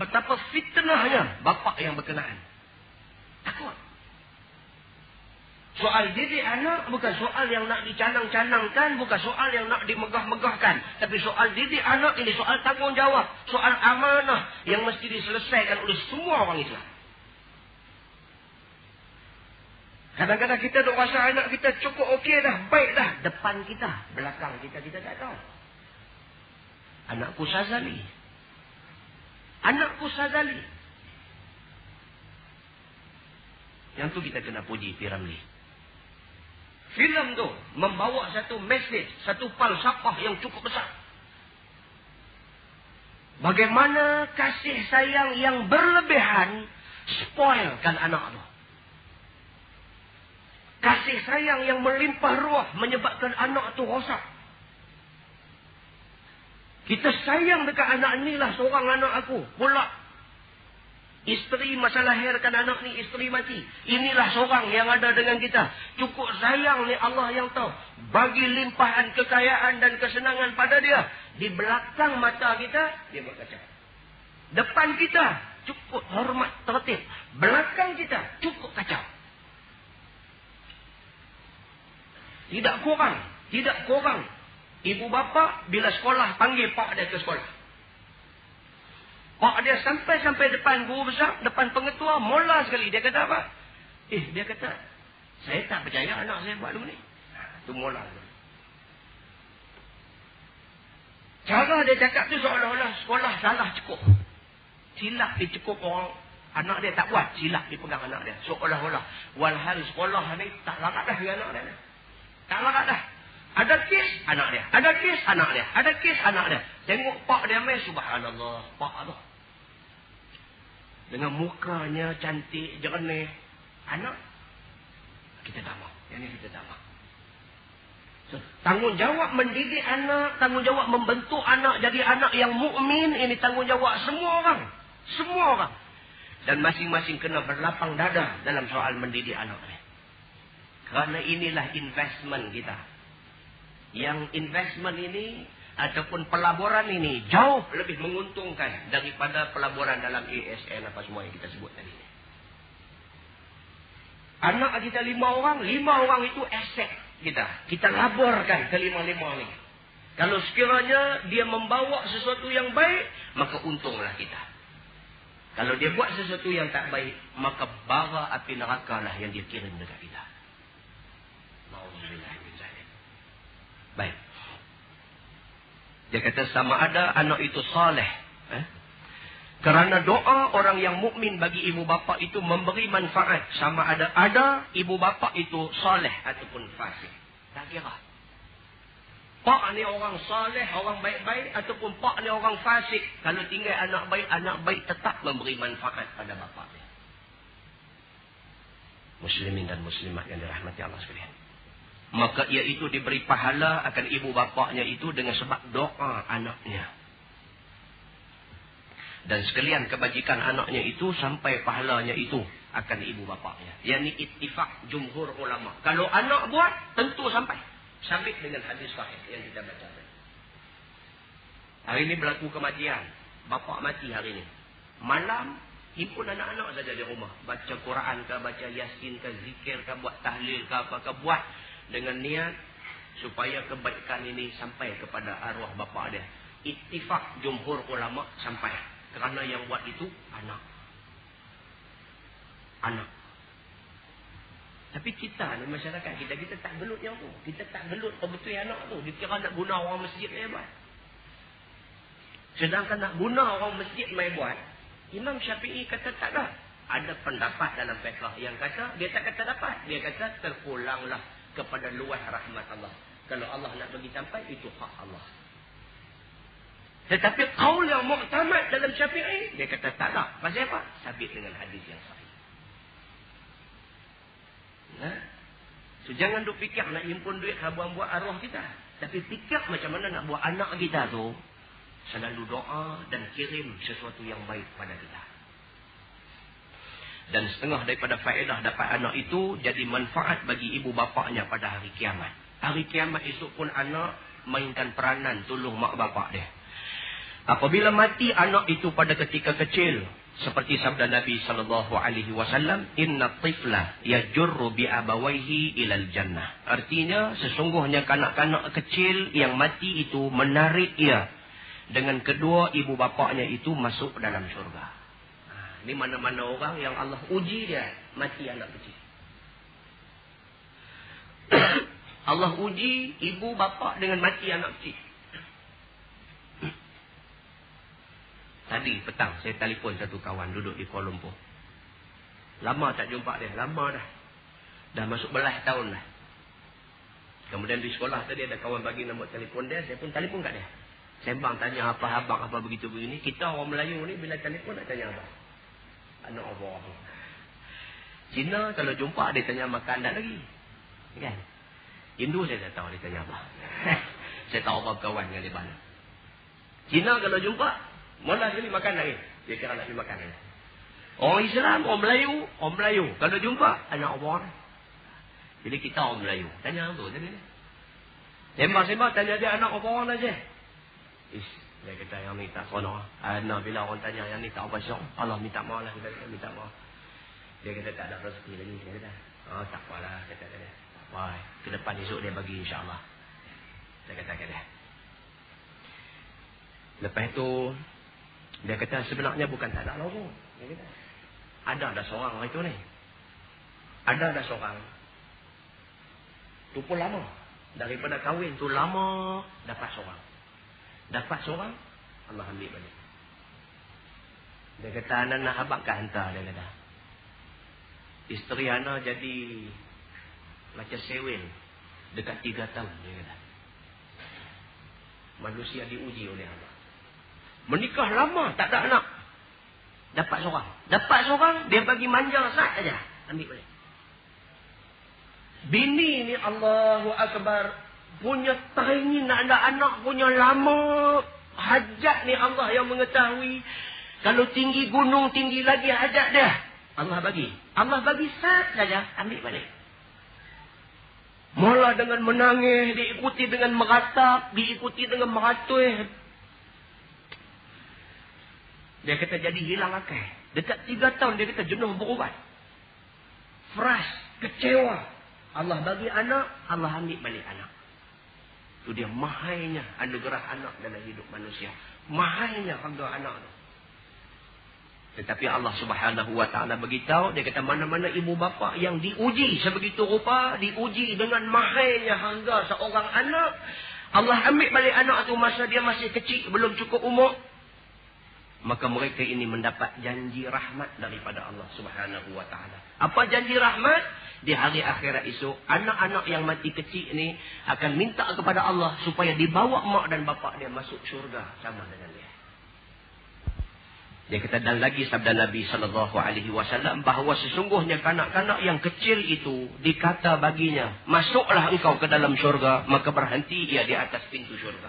Betapa fitnahnya bapa yang berkenaan. Takut. Soal didik anak bukan soal yang nak dicanang-canangkan, bukan soal yang nak dimegah-megahkan. Tapi soal didik anak ini soal tanggungjawab, soal amanah yang mesti diselesaikan oleh semua orang Islam. Kadang-kadang kita duk rasa anak kita cukup okey dah, baik dah. Depan kita, belakang kita tak tahu. Anakku Sazali. Anakku Sazali. Yang tu kita kena puji P.Ramlee. Filem tu membawa satu mesej, satu falsafah yang cukup besar. Bagaimana kasih sayang yang berlebihan spoilkan anak tu. Kasih sayang yang melimpah ruah menyebabkan anak tu rosak. Kita sayang dekat anak ni lah seorang anak aku. Pula isteri masa lahirkan anak ni, isteri mati. Inilah seorang yang ada dengan kita. Cukup sayang ni Allah yang tahu. Bagi limpahan kekayaan dan kesenangan pada dia. Di belakang mata kita, dia berkacau. Depan kita, cukup hormat tertib. Belakang kita, cukup kacau. Tidak kurang. Tidak kurang. Ibu bapa bila sekolah panggil pak dia ke sekolah. Pak dia sampai depan guru besar, depan pengetua, mola sekali. Dia kata apa? Dia kata, saya tak percaya anak saya buat dulu ni. Itu mola. Cara dia cakap tu seolah-olah sekolah salah cukup. Silap dicukup orang. Anak dia tak buat, silap dipegang anak dia. Seolah-olah. Walhal sekolah ni tak larat dah dengan anak dia. Tak larat dah. Ada kes anak dia. Ada kes anak dia. Ada kes anak dia. Tengok pak dia main, subhanallah. Pak tu. Dengan mukanya cantik, jernih. Anak. Kita tak mahu. Yang ni kita tak mahu. So, tanggungjawab mendidik anak. Tanggungjawab membentuk anak jadi anak yang mukmin. Ini tanggungjawab semua orang. Semua orang. Dan masing-masing kena berlapang dada dalam soal mendidik anak ni. Kerana inilah investment kita. Yang investment ini ataupun pelaburan ini jauh lebih menguntungkan daripada pelaburan dalam ASN apa semua yang kita sebut tadi. Anak kita 5 orang, 5 orang itu aset kita. Kita laborkan ke 5 ni. Kalau sekiranya dia membawa sesuatu yang baik, maka untunglah kita. Kalau dia buat sesuatu yang tak baik, maka bara api neraka lah yang dia kirim dekat kita. Baik. Dia kata sama ada anak itu saleh. Kerana doa orang yang mukmin bagi ibu bapa itu memberi manfaat. Sama ada ibu bapa itu saleh ataupun fasik. Tak kira. Pak ni orang saleh, orang baik-baik ataupun pak ni orang fasik. Kalau tinggal anak baik tetap memberi manfaat pada bapa dia. Muslimin dan muslimat yang dirahmati Allah sekalian. Maka ia itu diberi pahala akan ibu bapaknya itu dengan sebab doa anaknya. Dan sekalian kebajikan anaknya itu sampai pahalanya itu akan ibu bapaknya. Yang ini ittifaq jumhur ulama. Kalau anak buat, tentu sampai. Sabit dengan hadis sahih yang kita baca. Hari ini berlaku kematian. Bapak mati hari ini. Malam, himpun anak-anak saja di rumah. Baca Quran ke, baca Yasin ke, zikir ke, buat tahlil ke, apa ke, buat. Dengan niat supaya kebaikan ini sampai kepada arwah bapa dia. Ittifaq jumhur ulama sampai. Kerana yang buat itu anak. Anak. Tapi kita ni masyarakat kita tak gelut yang tu. Kita tak gelut betul anak tu. Dikira nak guna orang masjid mai buat. Sedangkan nak guna orang masjid mai buat, Imam Syafi'i kata tak dah. Ada pendapat dalam fiqh yang kata, dia tak kata dapat. Dia kata terpulanglah kepada luas rahmat Allah. Kalau Allah nak bagi sampai, itu hak Allah. Tetapi qaul yang muktamad dalam Syafi'i, dia kata tak nak. Pasal apa? Sabit dengan hadis yang sahih. Nah, so jangan duk fikir nak himpun duit habuan buat arwah kita. Tapi fikir macam mana nak buat anak kita tu selalu doa dan kirim sesuatu yang baik pada kita. Dan setengah daripada faedah dapat anak itu jadi manfaat bagi ibu bapaknya pada hari kiamat. Hari kiamat esok pun anak mainkan peranan tolong mak bapak dia. Apabila mati anak itu pada ketika kecil, seperti sabda Nabi SAW, inna tifla yajurru bi abawaihi ilal jannah. Artinya sesungguhnya kanak-kanak kecil yang mati itu menarik ia dengan kedua ibu bapaknya itu masuk dalam syurga. Ini mana-mana orang yang Allah uji dia mati anak kecil. Allah uji ibu bapa dengan mati anak kecil. Tadi petang saya telefon satu kawan duduk di Kuala Lumpur. Lama tak jumpa dia, lama dah. Dah masuk belas tahun dah. Kemudian di sekolah tadi ada kawan bagi nombor telefon dia, saya pun telefon kat dia. Sembang tanya apa abang apa begitu begini. Kita orang Melayu ni bila telefon nak tanya apa? Anak Allah. Cina kalau jumpa dia tanya makan dah lagi. Kan? Hindu saya tak tahu dia tanya apa. Saya tahu apa kawan dengan dia mana. Cina kalau jumpa, mana sekali makan lagi. Dia kira nak pergi makan lagi. Orang Islam, orang Melayu. Kalau jumpa, anak Allah. Jadi kita orang Melayu. Tanya tu tadi ni. Sembang-sembang tanya dia anak orang aja. Dia kata yang ni tak seronok. Anak bila orang tanya yang ni tak apa syok. Allah minta maaf lah. Kita minta maaf. Dia kata tak ada rezeki lagi. Dia kata, oh tak apalah. Kata dia. Tak apa. Ke depan esok dia bagi insyaAllah. Saya kata kat dia. Lepas tu, dia kata sebenarnya bukan tak ada lorong. Dia kata, ada seorang itu ni. Ada seorang. Tu pun lama. Daripada kahwin tu lama dapat seorang. Dapat seorang, Allah ambil balik. Dia kata, anak nak abang ke hantar, dia kata. Isteri anak jadi macam sewil. Dekat 3 tahun, dia kata. Manusia diuji oleh Allah. Menikah lama, tak ada anak. Dapat seorang, dia bagi manja sat saja. Ambil balik. Bini ni Allahu Akbar. Punya teringin nak ada anak punya lama. Hajat ni Allah yang mengetahui. Kalau tinggi gunung, tinggi lagi hajat dia. Allah bagi sat saja. Ambil balik. Mula dengan menangis, diikuti dengan meratap, diikuti dengan meratuih. Dia kata jadi hilang akal. Dekat 3 tahun dia kata jenuh berubat. Fras, kecewa. Allah bagi anak, Allah ambil balik anak. Itu dia mahainya anugerah anak dalam hidup manusia. Mahainya harga anak tu. Tetapi Allah Subhanahu Wa Taala beritahu, dia kata mana-mana ibu bapa yang diuji sebegitu rupa, diuji dengan mahainya harga seorang anak, Allah ambil balik anak tu masa dia masih kecil, belum cukup umur. Maka mereka ini mendapat janji rahmat daripada Allah Subhanahu Wa Taala. Apa janji rahmat? Di hari akhirat esok, anak-anak yang mati kecil ni akan minta kepada Allah supaya dibawa mak dan bapak dia masuk syurga sama dengan dia. Dia kata, dan lagi sabda Nabi SAW bahawa sesungguhnya kanak-kanak yang kecil itu dikata baginya, masuklah engkau ke dalam syurga, maka berhenti ia di atas pintu syurga.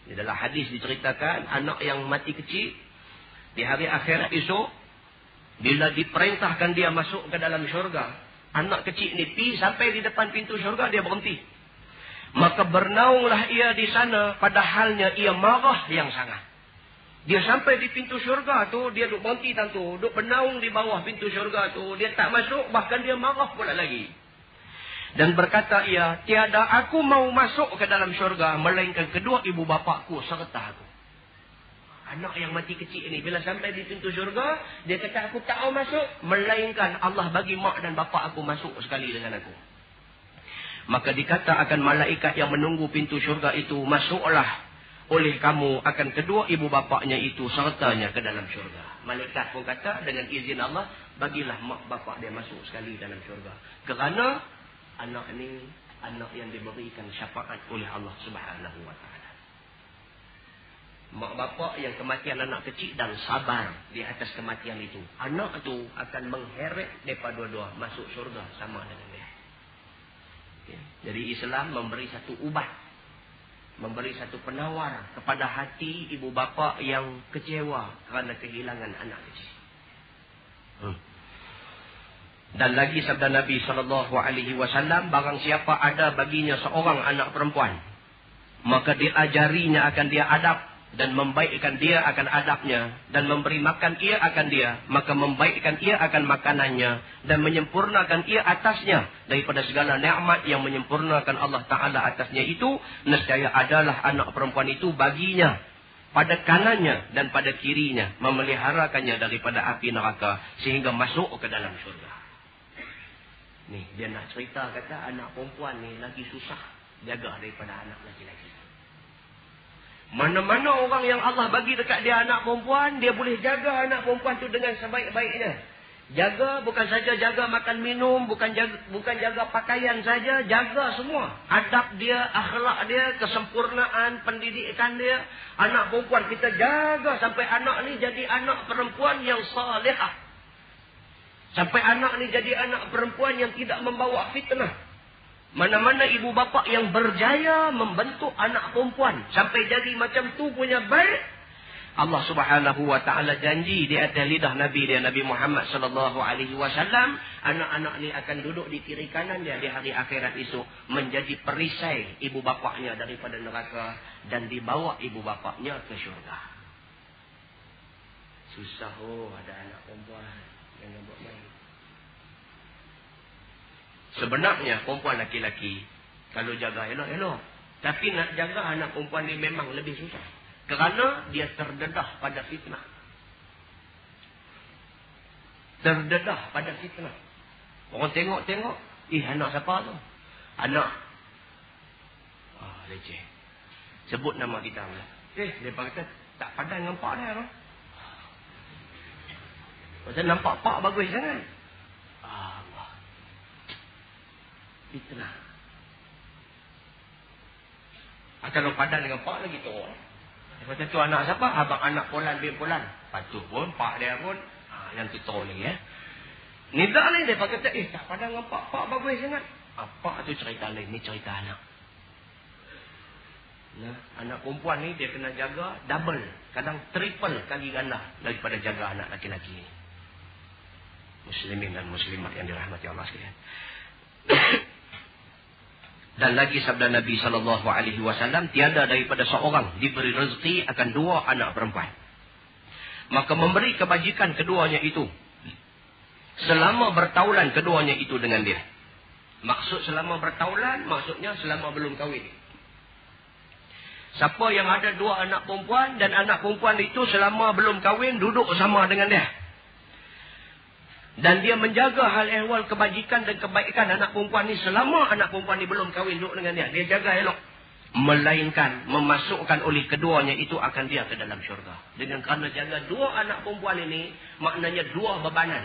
Di dalam hadis diceritakan, anak yang mati kecil di hari akhirat esok, bila diperintahkan dia masuk ke dalam syurga, anak kecil ni pergi sampai di depan pintu syurga, dia berhenti. Maka bernaunglah ia di sana, padahalnya ia marah yang sangat. Dia sampai di pintu syurga tu, dia duduk berhenti tentu, duduk bernaung di bawah pintu syurga tu, dia tak masuk, bahkan dia marah pula lagi. Dan berkata ia, tiada aku mau masuk ke dalam syurga, melainkan kedua ibu bapakku serta aku. Anak yang mati kecil ni, bila sampai di pintu syurga, dia kata, aku tak mau masuk, melainkan Allah bagi mak dan bapak aku masuk sekali dengan aku. Maka dikata akan malaikat yang menunggu pintu syurga itu, masuklah oleh kamu akan kedua ibu bapaknya itu sertanya ke dalam syurga. Malaikat pun kata dengan izin Allah, bagilah mak bapak dia masuk sekali dalam syurga. Kerana anak ni anak yang diberikan syafaat oleh Allah Subhanahu wa taala. Mak bapak yang kematian anak kecil dan sabar di atas kematian itu, anak itu akan mengheret mereka dua-dua masuk syurga sama dengan dia. Jadi Islam memberi satu ubat, memberi satu penawar kepada hati ibu bapa yang kecewa kerana kehilangan anak kecil. Dan lagi sabda Nabi SAW, barang siapa ada baginya seorang anak perempuan, maka diajarinya akan dia adab, dan membaikkan dia akan adabnya, dan memberi makan ia akan dia, maka membaikkan ia akan makanannya, dan menyempurnakan ia atasnya daripada segala nikmat yang menyempurnakan Allah Ta'ala atasnya itu, nescaya adalah anak perempuan itu baginya pada kanannya dan pada kirinya, memeliharakannya daripada api neraka sehingga masuk ke dalam syurga. Ni dia nak cerita, kata anak perempuan ni lagi susah jaga daripada anak lelaki-lelaki. Mana-mana orang yang Allah bagi dekat dia anak perempuan, dia boleh jaga anak perempuan tu dengan sebaik-baiknya. Jaga bukan saja jaga makan minum, bukan jaga pakaian saja, jaga semua. Adab dia, akhlak dia, kesempurnaan pendidikan dia. Anak perempuan kita jaga sampai anak ni jadi anak perempuan yang salihah. Sampai anak ni jadi anak perempuan yang tidak membawa fitnah. Mana-mana ibu bapa yang berjaya membentuk anak perempuan sampai jadi macam tu punya baik, Allah Subhanahu wa taala janji di atas lidah Nabi dia, Nabi Muhammad sallallahu alaihi wasallam, anak-anak ni akan duduk di kiri kanan dia di hari akhirat esok, menjadi perisai ibu bapaknya daripada neraka dan dibawa ibu bapaknya ke syurga. Susah ada anak perempuan yang buat main. Sebenarnya perempuan laki-laki kalau jaga elok-elok, tapi nak jaga anak perempuan ni memang lebih susah, kerana dia terdedah pada fitnah. Terdedah pada fitnah. Orang tengok-tengok, anak siapa tu? Anak leceh. Sebut nama kita pula. Dia kata tak padan dengan pak dia tu. Pasal nampak pak bagus sangat. Fitnah. Kalau padan dengan pak lagi teruk. Dia kata tu anak siapa? Abang anak Polan bin Polan. Patu pun pak dia pun yang tu teruk lagi ya. Nidak ni dia kata tak padan dengan pak. Pak bagus sangat. Pak tu cerita lain, ni cerita anak. Nah, anak perempuan ni dia kena jaga double, kadang triple kali ganda daripada jaga anak laki-laki ni. Muslimin dan muslimat yang dirahmati Allah sekalian. Dan lagi sabda Nabi SAW, tiada daripada seorang diberi rezeki akan dua anak perempuan, maka memberi kebajikan keduanya itu selama bertaulan keduanya itu dengan dia. Maksud selama bertaulan, maksudnya selama belum kahwin. Siapa yang ada dua anak perempuan dan anak perempuan itu selama belum kahwin duduk sama dengan dia, dan dia menjaga hal ehwal kebajikan dan kebaikan anak perempuan ni selama anak perempuan ni belum kahwin duduk dengan dia, dia jaga elok, melainkan memasukkan oleh keduanya itu akan dia ke dalam syurga. Dengan kerana jaga dua anak perempuan ini, maknanya dua bebanan.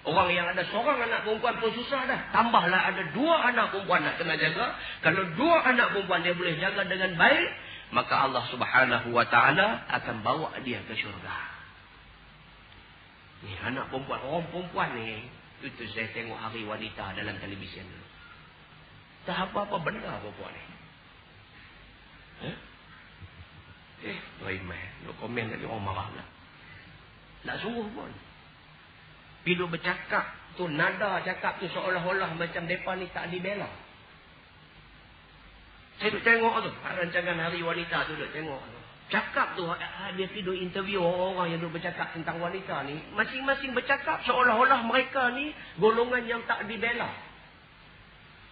Orang yang ada seorang anak perempuan pun susah dah, tambahlah ada dua anak perempuan nak kena jaga. Kalau dua anak perempuan dia boleh jaga dengan baik, maka Allah Subhanahu wa taala akan bawa dia ke syurga. Ni anak perempuan, orang perempuan ni, itu saya tengok Hari Wanita dalam televisyen dulu. Tak apa-apa benda perempuan ni. Raimah, nak komen tadi orang marah pula. Tak suruh pun. Bila bercakap tu, nada cakap tu seolah-olah macam mereka ni tak dibela. Saya duduk tengok tu, rancangan Hari Wanita tu duduk tengok tu. Cakap tu, dia tidur interview orang yang duduk bercakap tentang wanita ni. Masing-masing bercakap seolah-olah mereka ni golongan yang tak dibela.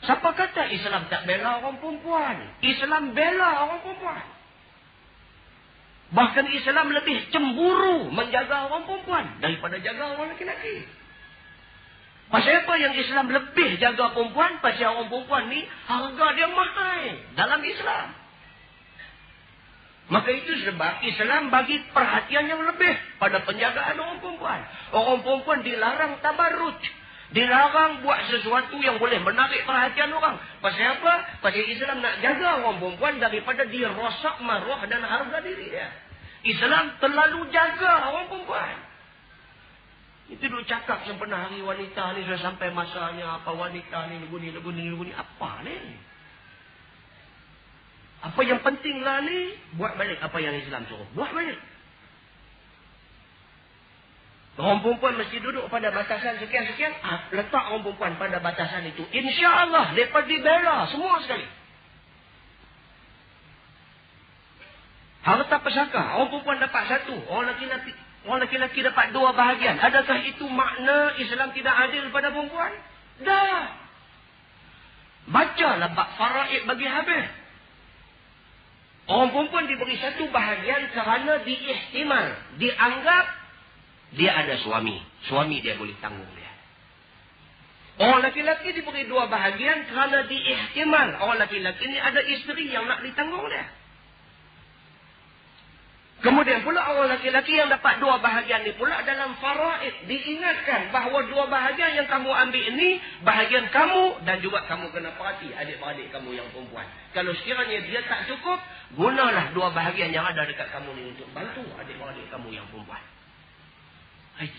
Siapa kata Islam tak bela orang perempuan? Islam bela orang perempuan. Bahkan Islam lebih cemburu menjaga orang perempuan daripada jaga orang lelaki. Pasal apa yang Islam lebih jaga perempuan? Pasal orang perempuan ni harga dia mahal dalam Islam. Maka itu sebab Islam bagi perhatian yang lebih pada penjagaan orang perempuan. Orang perempuan dilarang tabarruj. Dilarang buat sesuatu yang boleh menarik perhatian orang. Pasal apa? Pasal Islam nak jaga orang perempuan daripada dia rosak maruah dan harga diri dia. Islam terlalu jaga orang perempuan. Itu duk cakap sempena hari wanita ni sudah sampai masanya. Apa wanita ni, lagu ni. Apa ni? Apa yang penting lah ni? Buat balik apa yang Islam suruh. Buat balik. Orang perempuan mesti duduk pada batasan sekian-sekian. Letak orang perempuan pada batasan itu. InsyaAllah, mereka dibela semua sekali. Harta pesaka, orang perempuan dapat satu. Orang lelaki dapat dua bahagian. Adakah itu makna Islam tidak adil pada perempuan? Dah. Bacalah bab faraid bagi habis. Orang perempuan diberi satu bahagian kerana diihtimal. Dianggap dia ada suami. Suami dia boleh tanggung dia. Orang laki-laki diberi dua bahagian kerana diihtimal. Orang laki-laki ni ada isteri yang nak ditanggung dia. Kemudian pula orang laki-laki yang dapat dua bahagian ni pula dalam faraid. Diingatkan bahawa dua bahagian yang kamu ambil ini, bahagian kamu dan juga kamu kena perhati adik-beradik kamu yang perempuan. Kalau sekiranya dia tak cukup, gunalah dua bahagian yang ada dekat kamu ni untuk bantu adik-beradik kamu yang perempuan.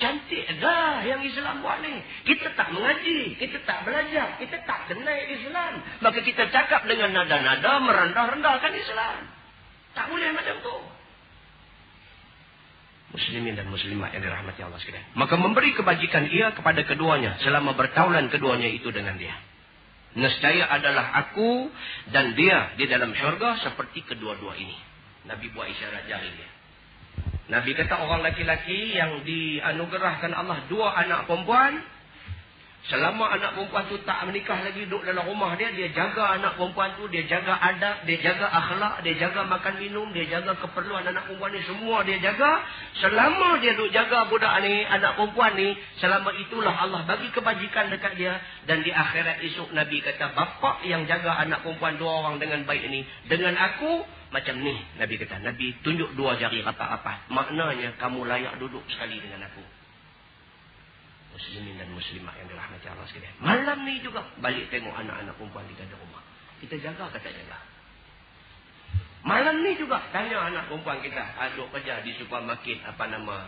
Cantik dah yang Islam buat ni. Kita tak mengaji, kita tak belajar, kita tak kenal Islam. Maka kita cakap dengan nada-nada merendah-rendahkan Islam. Tak boleh macam tu. Muslimin dan muslimat yang dirahmati Allah sekalian. Maka memberi kebajikan ia kepada keduanya selama bertaulan keduanya itu dengan dia. Nescaya adalah aku dan dia di dalam syurga seperti kedua-dua ini. Nabi buat isyarat jari dia. Nabi kata orang laki-laki yang dianugerahkan Allah dua anak perempuan. Selama anak perempuan tu tak menikah lagi duduk dalam rumah dia. Dia jaga anak perempuan tu. Dia jaga adab. Dia jaga akhlak. Dia jaga makan minum. Dia jaga keperluan anak perempuan ni. Semua dia jaga. Selama dia duduk jaga budak ni. Anak perempuan ni. Selama itulah Allah bagi kebajikan dekat dia. Dan di akhirat esok Nabi kata. Bapa yang jaga anak perempuan dua orang dengan baik ni. Dengan aku. Macam ni. Nabi kata. Nabi tunjuk dua jari rapat-rapat. Maknanya kamu layak duduk sekali dengan aku. Muslimin dan muslimat yang dirahmati Allah sekalian. Malam ni juga balik tengok anak-anak perempuan di dalam rumah. Kita jaga ke tak jaga? Malam ni juga tanya anak perempuan kita. Duk kerja di supermarket. Apa nama?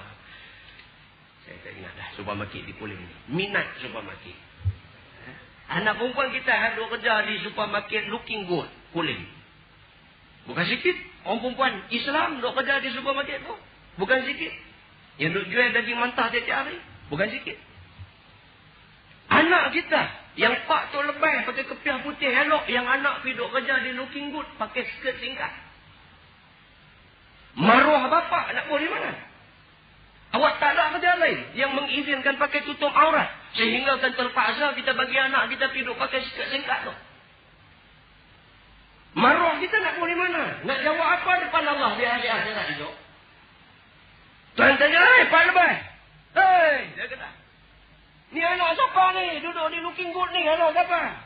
Saya tak ingat dah. Supermarket di Pulim ni. Minat supermarket. Anak perempuan kita duk kerja di supermarket Looking Good Pulim. Bukan sikit. Orang perempuan Islam duk kerja di supermarket tu. Bukan sikit. Yang duk jual daging mentah tiap-tiap hari. Bukan sikit. Anak kita yang pak tu lebih pakai kepiah putih elok, yang anak pergi duk kerja di Looking Good pakai skirt singkat. Maruah bapak nak boleh mana? Awak tak ada kerja lain yang mengizinkan pakai tutup aurat sehingga kan terpaksa kita bagi anak kita pergi duk pakai skirt singkat tu. Maruah kita nak boleh mana? Nak jawab apa depan Allah di hari akhirat itu? Tuan tanya, pak lebih. Hei, dia kata. Ni anak siapa ni? Duduk di Looking Good ni. Anak siapa?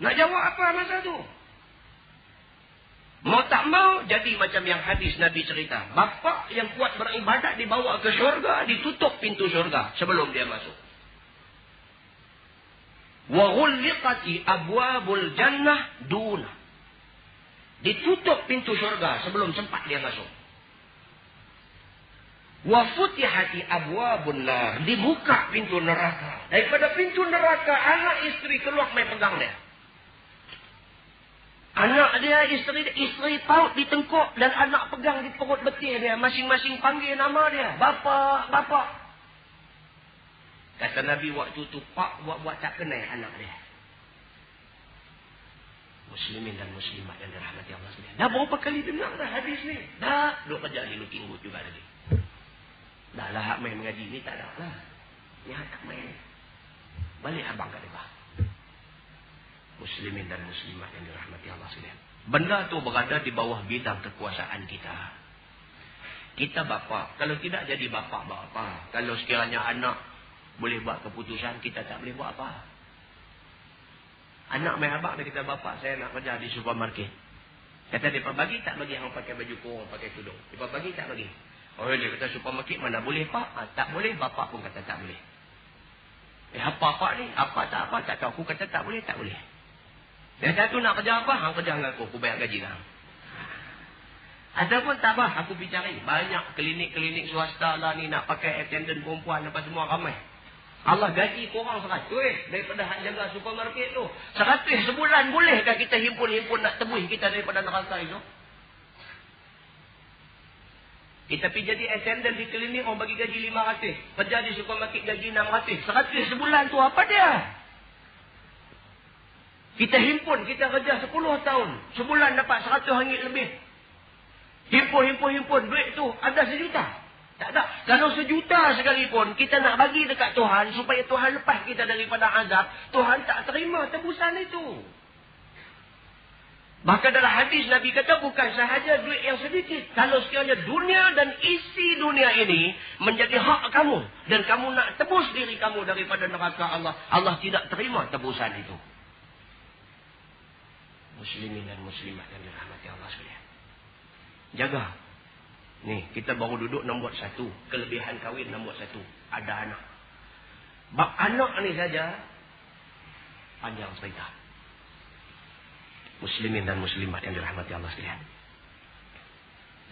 Nak jawab apa masa tu? Mau tak mau, jadi macam yang hadis Nabi cerita. Bapa yang kuat beribadat dibawa ke syurga, ditutup pintu syurga sebelum dia masuk. Wa ghulliqati abwabul jannah duna. Ditutup pintu syurga sebelum sempat dia masuk. Wa futihati abwabun nar, dibuka pintu neraka. Daripada pintu neraka anak isteri keluar main pegang dia. Anak dia, isteri paut di tengkuk dan anak pegang di perut betis dia, masing-masing panggil nama dia. Bapa, bapa. Kata Nabi waktu tu pak buat tak kenal anak dia. Muslimin dan muslimat yang dirahmati Allah sekalian. Dah berapa kali dengar dah hadis ni? Dah duk kerja di Looking Good juga lagi. Dah lah hak main mengaji ni tak ada lah. Ni hak tak main. Balik abang kat depan. Muslimin dan muslimat yang dirahmati Allah sekalian. Benda tu berada di bawah bidang kekuasaan kita. Kita bapa. Kalau tidak jadi bapa buat apa? Kalau sekiranya anak boleh buat keputusan, kita tak boleh buat apa. Anak main abang dia kata, bapa saya nak kerja di supermarket. Kata dia bagi tak bagi hang pakai baju kurung, pakai tudung. Dia bagi tak bagi. Oh dia kata supermarket mana boleh pak? Tak boleh, bapak pun kata tak boleh. Apa ni? Apa tak tahu. Aku kata tak boleh, tak boleh. Dia kata tu nak kerja apa? Hang kerja dengan aku bayar gaji hang. Ataupun tak apa, aku pergi cari. Banyak klinik-klinik swasta lah ni nak pakai attendant perempuan apa semua ramai. Allah gaji korang 100 daripada hak jaga supermarket tu. 100 sebulan bolehkah kita himpun-himpun nak tebus kita daripada neraka itu? Kita pergi jadi attendant di klinik, orang bagi gaji 500. Kerja di supermarket gaji 600. 100 sebulan tu apa dia? Kita himpun, kita kerja 10 tahun. Sebulan dapat 100 ringgit lebih. Himpun. Duit tu ada 1 juta. Tak ada. Kalau 1 juta sekalipun, kita nak bagi dekat Tuhan, supaya Tuhan lepas kita daripada azab, Tuhan tak terima tebusan itu. Bahkan dalam hadis Nabi kata bukan sahaja duit yang sedikit. Kalau sekiranya dunia dan isi dunia ini menjadi hak kamu. Dan kamu nak tebus diri kamu daripada neraka Allah. Allah tidak terima tebusan itu. Muslimin dan muslimat yang dirahmati Allah sekalian. Jaga. Nih, kita baru duduk nombor 1. Kelebihan kahwin nombor 1. Ada anak. Bab anak ni saja panjang cerita. Muslimin dan muslimat yang dirahmati Allah sekalian.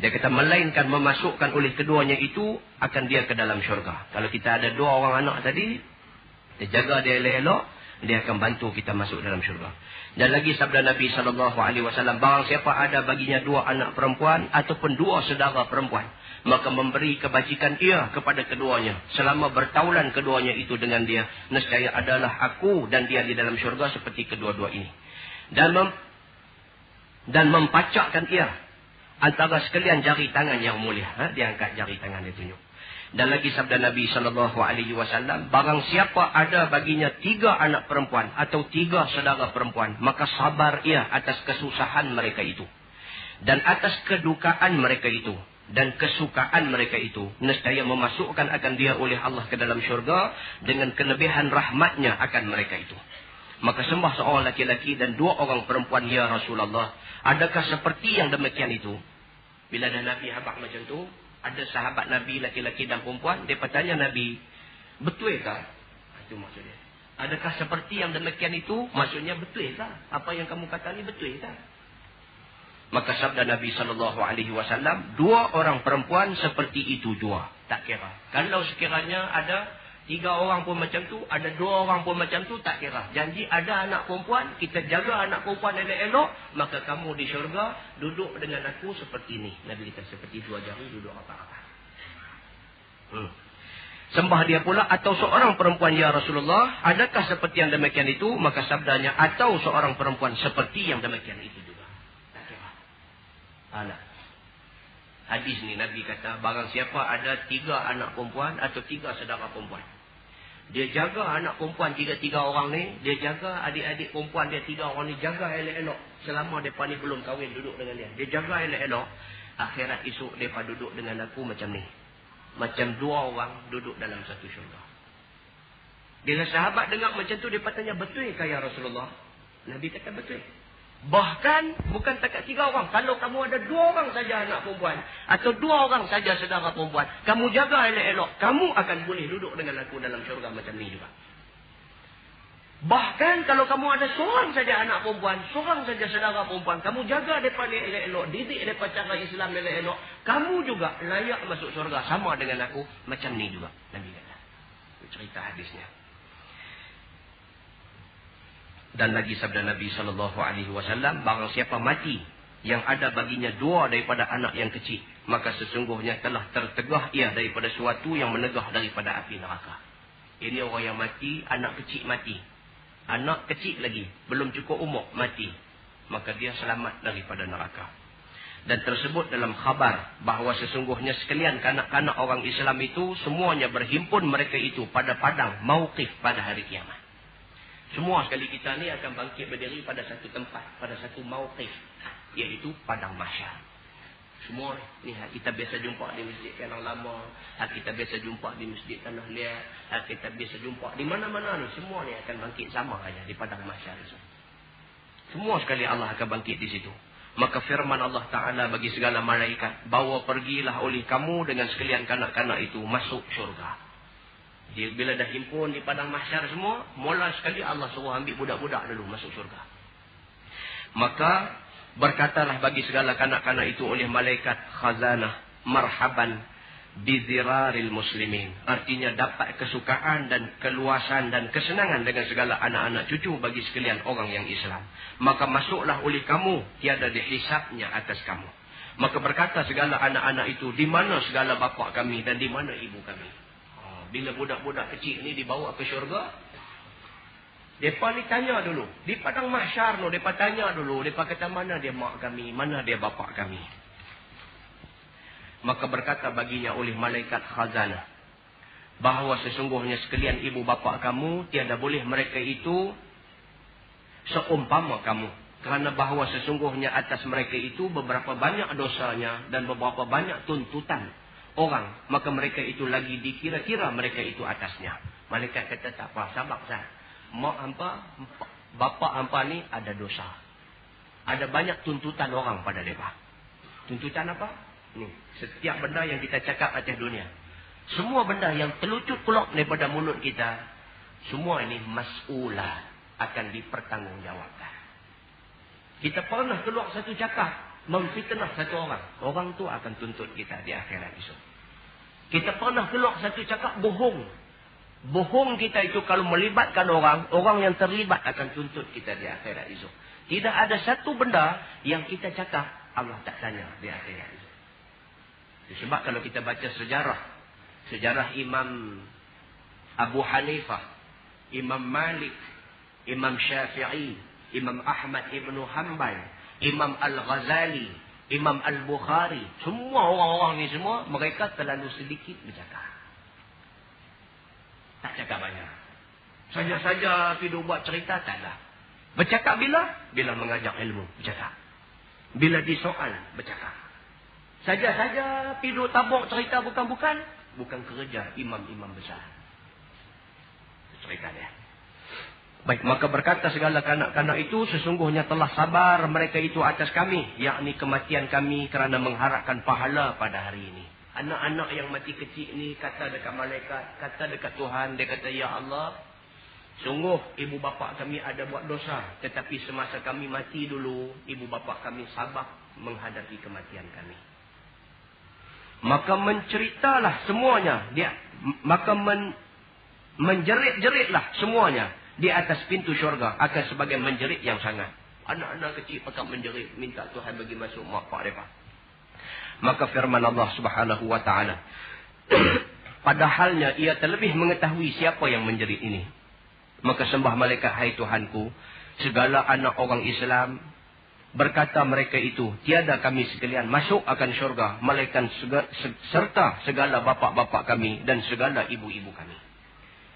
Dia kata melainkan memasukkan oleh keduanya itu akan dia ke dalam syurga. Kalau kita ada 2 orang anak tadi, dia jaga dia elok-elok, dia akan bantu kita masuk dalam syurga. Dan lagi sabda Nabi SAW, barang siapa ada baginya 2 anak perempuan ataupun 2 saudara perempuan, maka memberi kebajikan ia kepada keduanya selama bertaulan keduanya itu dengan dia, nescaya adalah aku dan dia di dalam syurga seperti kedua-dua ini. Dan mempacakkan ia antara sekalian jari tangan yang mulia. Dia angkat jari tangan, dia tunjuk. Dan lagi sabda Nabi SAW, barang siapa ada baginya 3 anak perempuan atau 3 saudara perempuan, maka sabar ia atas kesusahan mereka itu dan atas kedukaan mereka itu dan kesukaan mereka itu, nescaya memasukkan akan dia oleh Allah ke dalam syurga dengan kelebihan rahmatnya akan mereka itu. Maka sembah seorang laki-laki dan 2 orang perempuan, ya Rasulullah, adakah seperti yang demikian itu? Bila ada Nabi habaq macam tu, ada sahabat Nabi laki-laki dan perempuan, dia bertanya Nabi, betulkah? Itu maksudnya. Adakah seperti yang demikian itu? Maksudnya betulkah? Apa yang kamu kata ni betulkah? Maka sabda Nabi SAW, 2 orang perempuan seperti itu jua. Tak kira. Kalau sekiranya ada 3 orang pun macam tu, ada 2 orang pun macam tu, tak kira. Janji ada anak perempuan, kita jaga anak perempuan elok-elok, maka kamu di syurga duduk dengan aku seperti ni. Nabi kita seperti 2 jari duduk apa-apa. Sembah dia pula, atau seorang perempuan, ya Rasulullah, adakah seperti yang demikian itu? Maka sabdanya, atau seorang perempuan seperti yang demikian itu juga. Tak kira. Alah. Hadis ni Nabi kata, barang siapa ada 3 anak perempuan atau 3 saudara perempuan, dia jaga anak perempuan 3 orang ni, dia jaga adik-adik perempuan dia 3 orang ni, jaga elok-elok selama mereka ni belum kahwin duduk dengan dia. Dia jaga elok-elok, akhirat esok mereka duduk dengan aku macam ni. Macam 2 orang duduk dalam satu syurga. Bila sahabat dengar macam tu, dia bertanya, betulkah ya Rasulullah? Nabi kata betul. Bahkan bukan takat 3 orang. Kalau kamu ada 2 orang saja anak perempuan atau 2 orang saja saudara perempuan, kamu jaga elok-elok, kamu akan boleh duduk dengan aku dalam syurga macam ni juga. Bahkan kalau kamu ada seorang saja anak perempuan, seorang saja saudara perempuan, kamu jaga mereka elok-elok, didik mereka cara Islam elok-elok, kamu juga layak masuk syurga sama dengan aku macam ni juga. Nabi kata. Itu cerita hadisnya. Dan lagi sabda Nabi SAW, barang siapa mati yang ada baginya 2 daripada anak yang kecil, maka sesungguhnya telah tertegah ia daripada suatu yang menegah daripada api neraka. Ini orang yang mati, anak kecil mati. Anak kecil lagi, belum cukup umur, mati. Maka dia selamat daripada neraka. Dan tersebut dalam khabar bahawa sesungguhnya sekalian kanak-kanak orang Islam itu, semuanya berhimpun mereka itu pada padang mauqif pada hari kiamat. Semua sekali kita ni akan bangkit berdiri pada satu tempat, pada satu mauqif, iaitu padang mahsyar. Semua ni kita biasa jumpa di masjid Penang Lama, kita biasa jumpa di masjid Tanah Liat, kita biasa jumpa di mana-mana ni, semua ni akan bangkit sama aja di padang mahsyar itu. Semua sekali Allah akan bangkit di situ. Maka firman Allah Ta'ala bagi segala malaikat, bawa pergilah oleh kamu dengan sekalian kanak-kanak itu masuk syurga. Jadi bila dah himpun di padang mahsyar semua, mula sekali Allah suruh ambil budak-budak dulu masuk syurga. Maka berkatalah bagi segala kanak-kanak itu oleh malaikat khazanah, marhaban biziraril muslimin. Artinya dapat kesukaan dan keluasan dan kesenangan dengan segala anak-anak cucu bagi sekalian orang yang Islam. Maka masuklah oleh kamu, tiada dihisapnya atas kamu. Maka berkata segala anak-anak itu, di mana segala bapa kami dan di mana ibu kami? Bila budak-budak kecil ni dibawa ke syurga, mereka ni tanya dulu. Di padang mahsyar no, mereka tanya dulu. Mereka kata, mana dia mak kami, mana dia bapa kami? Maka berkata baginya oleh malaikat khazanah, bahawa sesungguhnya sekalian ibu bapa kamu, tiada boleh mereka itu seumpama kamu. Kerana bahawa sesungguhnya atas mereka itu beberapa banyak dosanya dan beberapa banyak tuntutan orang. Maka mereka itu lagi dikira-kira mereka itu atasnya. Malaikat kata, tak apa, sabar sah. Mak hampa, bapa hampa ni ada dosa. Ada banyak tuntutan orang pada mereka. Tuntutan apa? Ni, setiap benda yang kita cakap atas dunia, semua benda yang terlucut keluar daripada mulut kita, semua ini mas'ulah, akan dipertanggungjawabkan. Kita pernah keluar satu cakap memfitnah satu orang, orang tu akan tuntut kita di akhirat esok. Kita pernah keluar satu cakap bohong, bohong kita itu kalau melibatkan orang, orang yang terlibat akan tuntut kita di akhirat esok. Tidak ada satu benda yang kita cakap Allah tak tanya di akhirat esok. Sebab kalau kita baca sejarah Imam Abu Hanifah, Imam Malik, Imam Syafi'i, Imam Ahmad Ibn Hanbal, Imam Al-Ghazali, Imam Al-Bukhari, semua orang-orang ni semua, mereka terlalu sedikit bercakap. Tak cakap banyak. Saja-saja tidur buat cerita, taklah. Bercakap bila? Bila mengajar ilmu, bercakap. Bila disoal, bercakap. Saja-saja tidur tabuk cerita bukan kerja imam-imam besar. Cerita dia. Baik, maka berkata segala kanak-kanak itu, sesungguhnya telah sabar mereka itu atas kami, yakni kematian kami kerana mengharapkan pahala pada hari ini. Anak-anak yang mati kecil ni kata dekat malaikat, kata dekat Tuhan, dia kata, ya Allah, sungguh ibu bapa kami ada buat dosa, tetapi semasa kami mati dulu, ibu bapa kami sabar menghadapi kematian kami. Maka menceritalah semuanya, menjerit-jeritlah semuanya di atas pintu syurga akan sebagai menjerit yang sangat. Anak-anak kecil akan menjerit, minta Tuhan bagi masuk mak pak mereka. Maka firman Allah Subhanahu wa taala, padahalnya ia terlebih mengetahui siapa yang menjerit ini. Maka sembah malaikat, hai Tuhanku, segala anak orang Islam, berkata mereka itu, tiada kami sekalian masuk akan syurga, melainkan serta segala bapa-bapa kami dan segala ibu-ibu kami.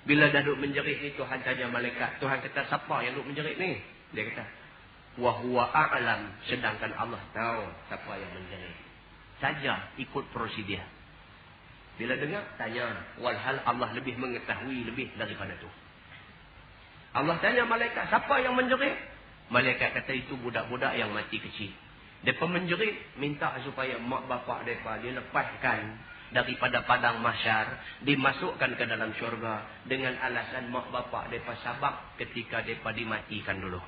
Bila dah duduk menjerit ni, Tuhan tanya malaikat, Tuhan kata, siapa yang duduk menjerit ni? Dia kata, wa huwa a'lam, sedangkan Allah tahu siapa yang menjerit. Saja ikut prosedur. Bila dengar, tanya, walhal Allah lebih mengetahui lebih daripada tu. Allah tanya malaikat, siapa yang menjerit? Malaikat kata, itu budak-budak yang mati kecil. Mereka menjerit, minta supaya mak bapak mereka dilepaskan daripada padang mahsyar, dimasukkan ke dalam syurga dengan alasan mak bapak mereka sabar ketika mereka dimatikan dulu.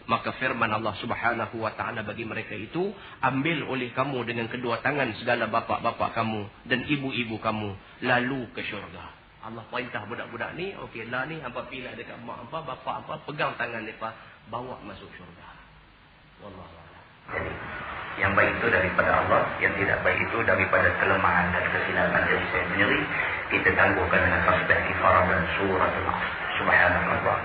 Maka firman Allah Subhanahu wa taala bagi mereka itu, ambil oleh kamu dengan kedua tangan segala bapak-bapak kamu dan ibu-ibu kamu, lalu ke syurga. Allah perintah budak-budak ni, okey lah ni, hampa pilih dekat mak hampa, bapak hampa, pegang tangan mereka, bawa masuk syurga. Wallahualam. Yang baik itu daripada Allah, yang tidak baik itu daripada kelemahan dan kesilapan diri saya sendiri. Kita tangguhkan dengan tasbih ifarah dan surah al-Asr. Subhanallah.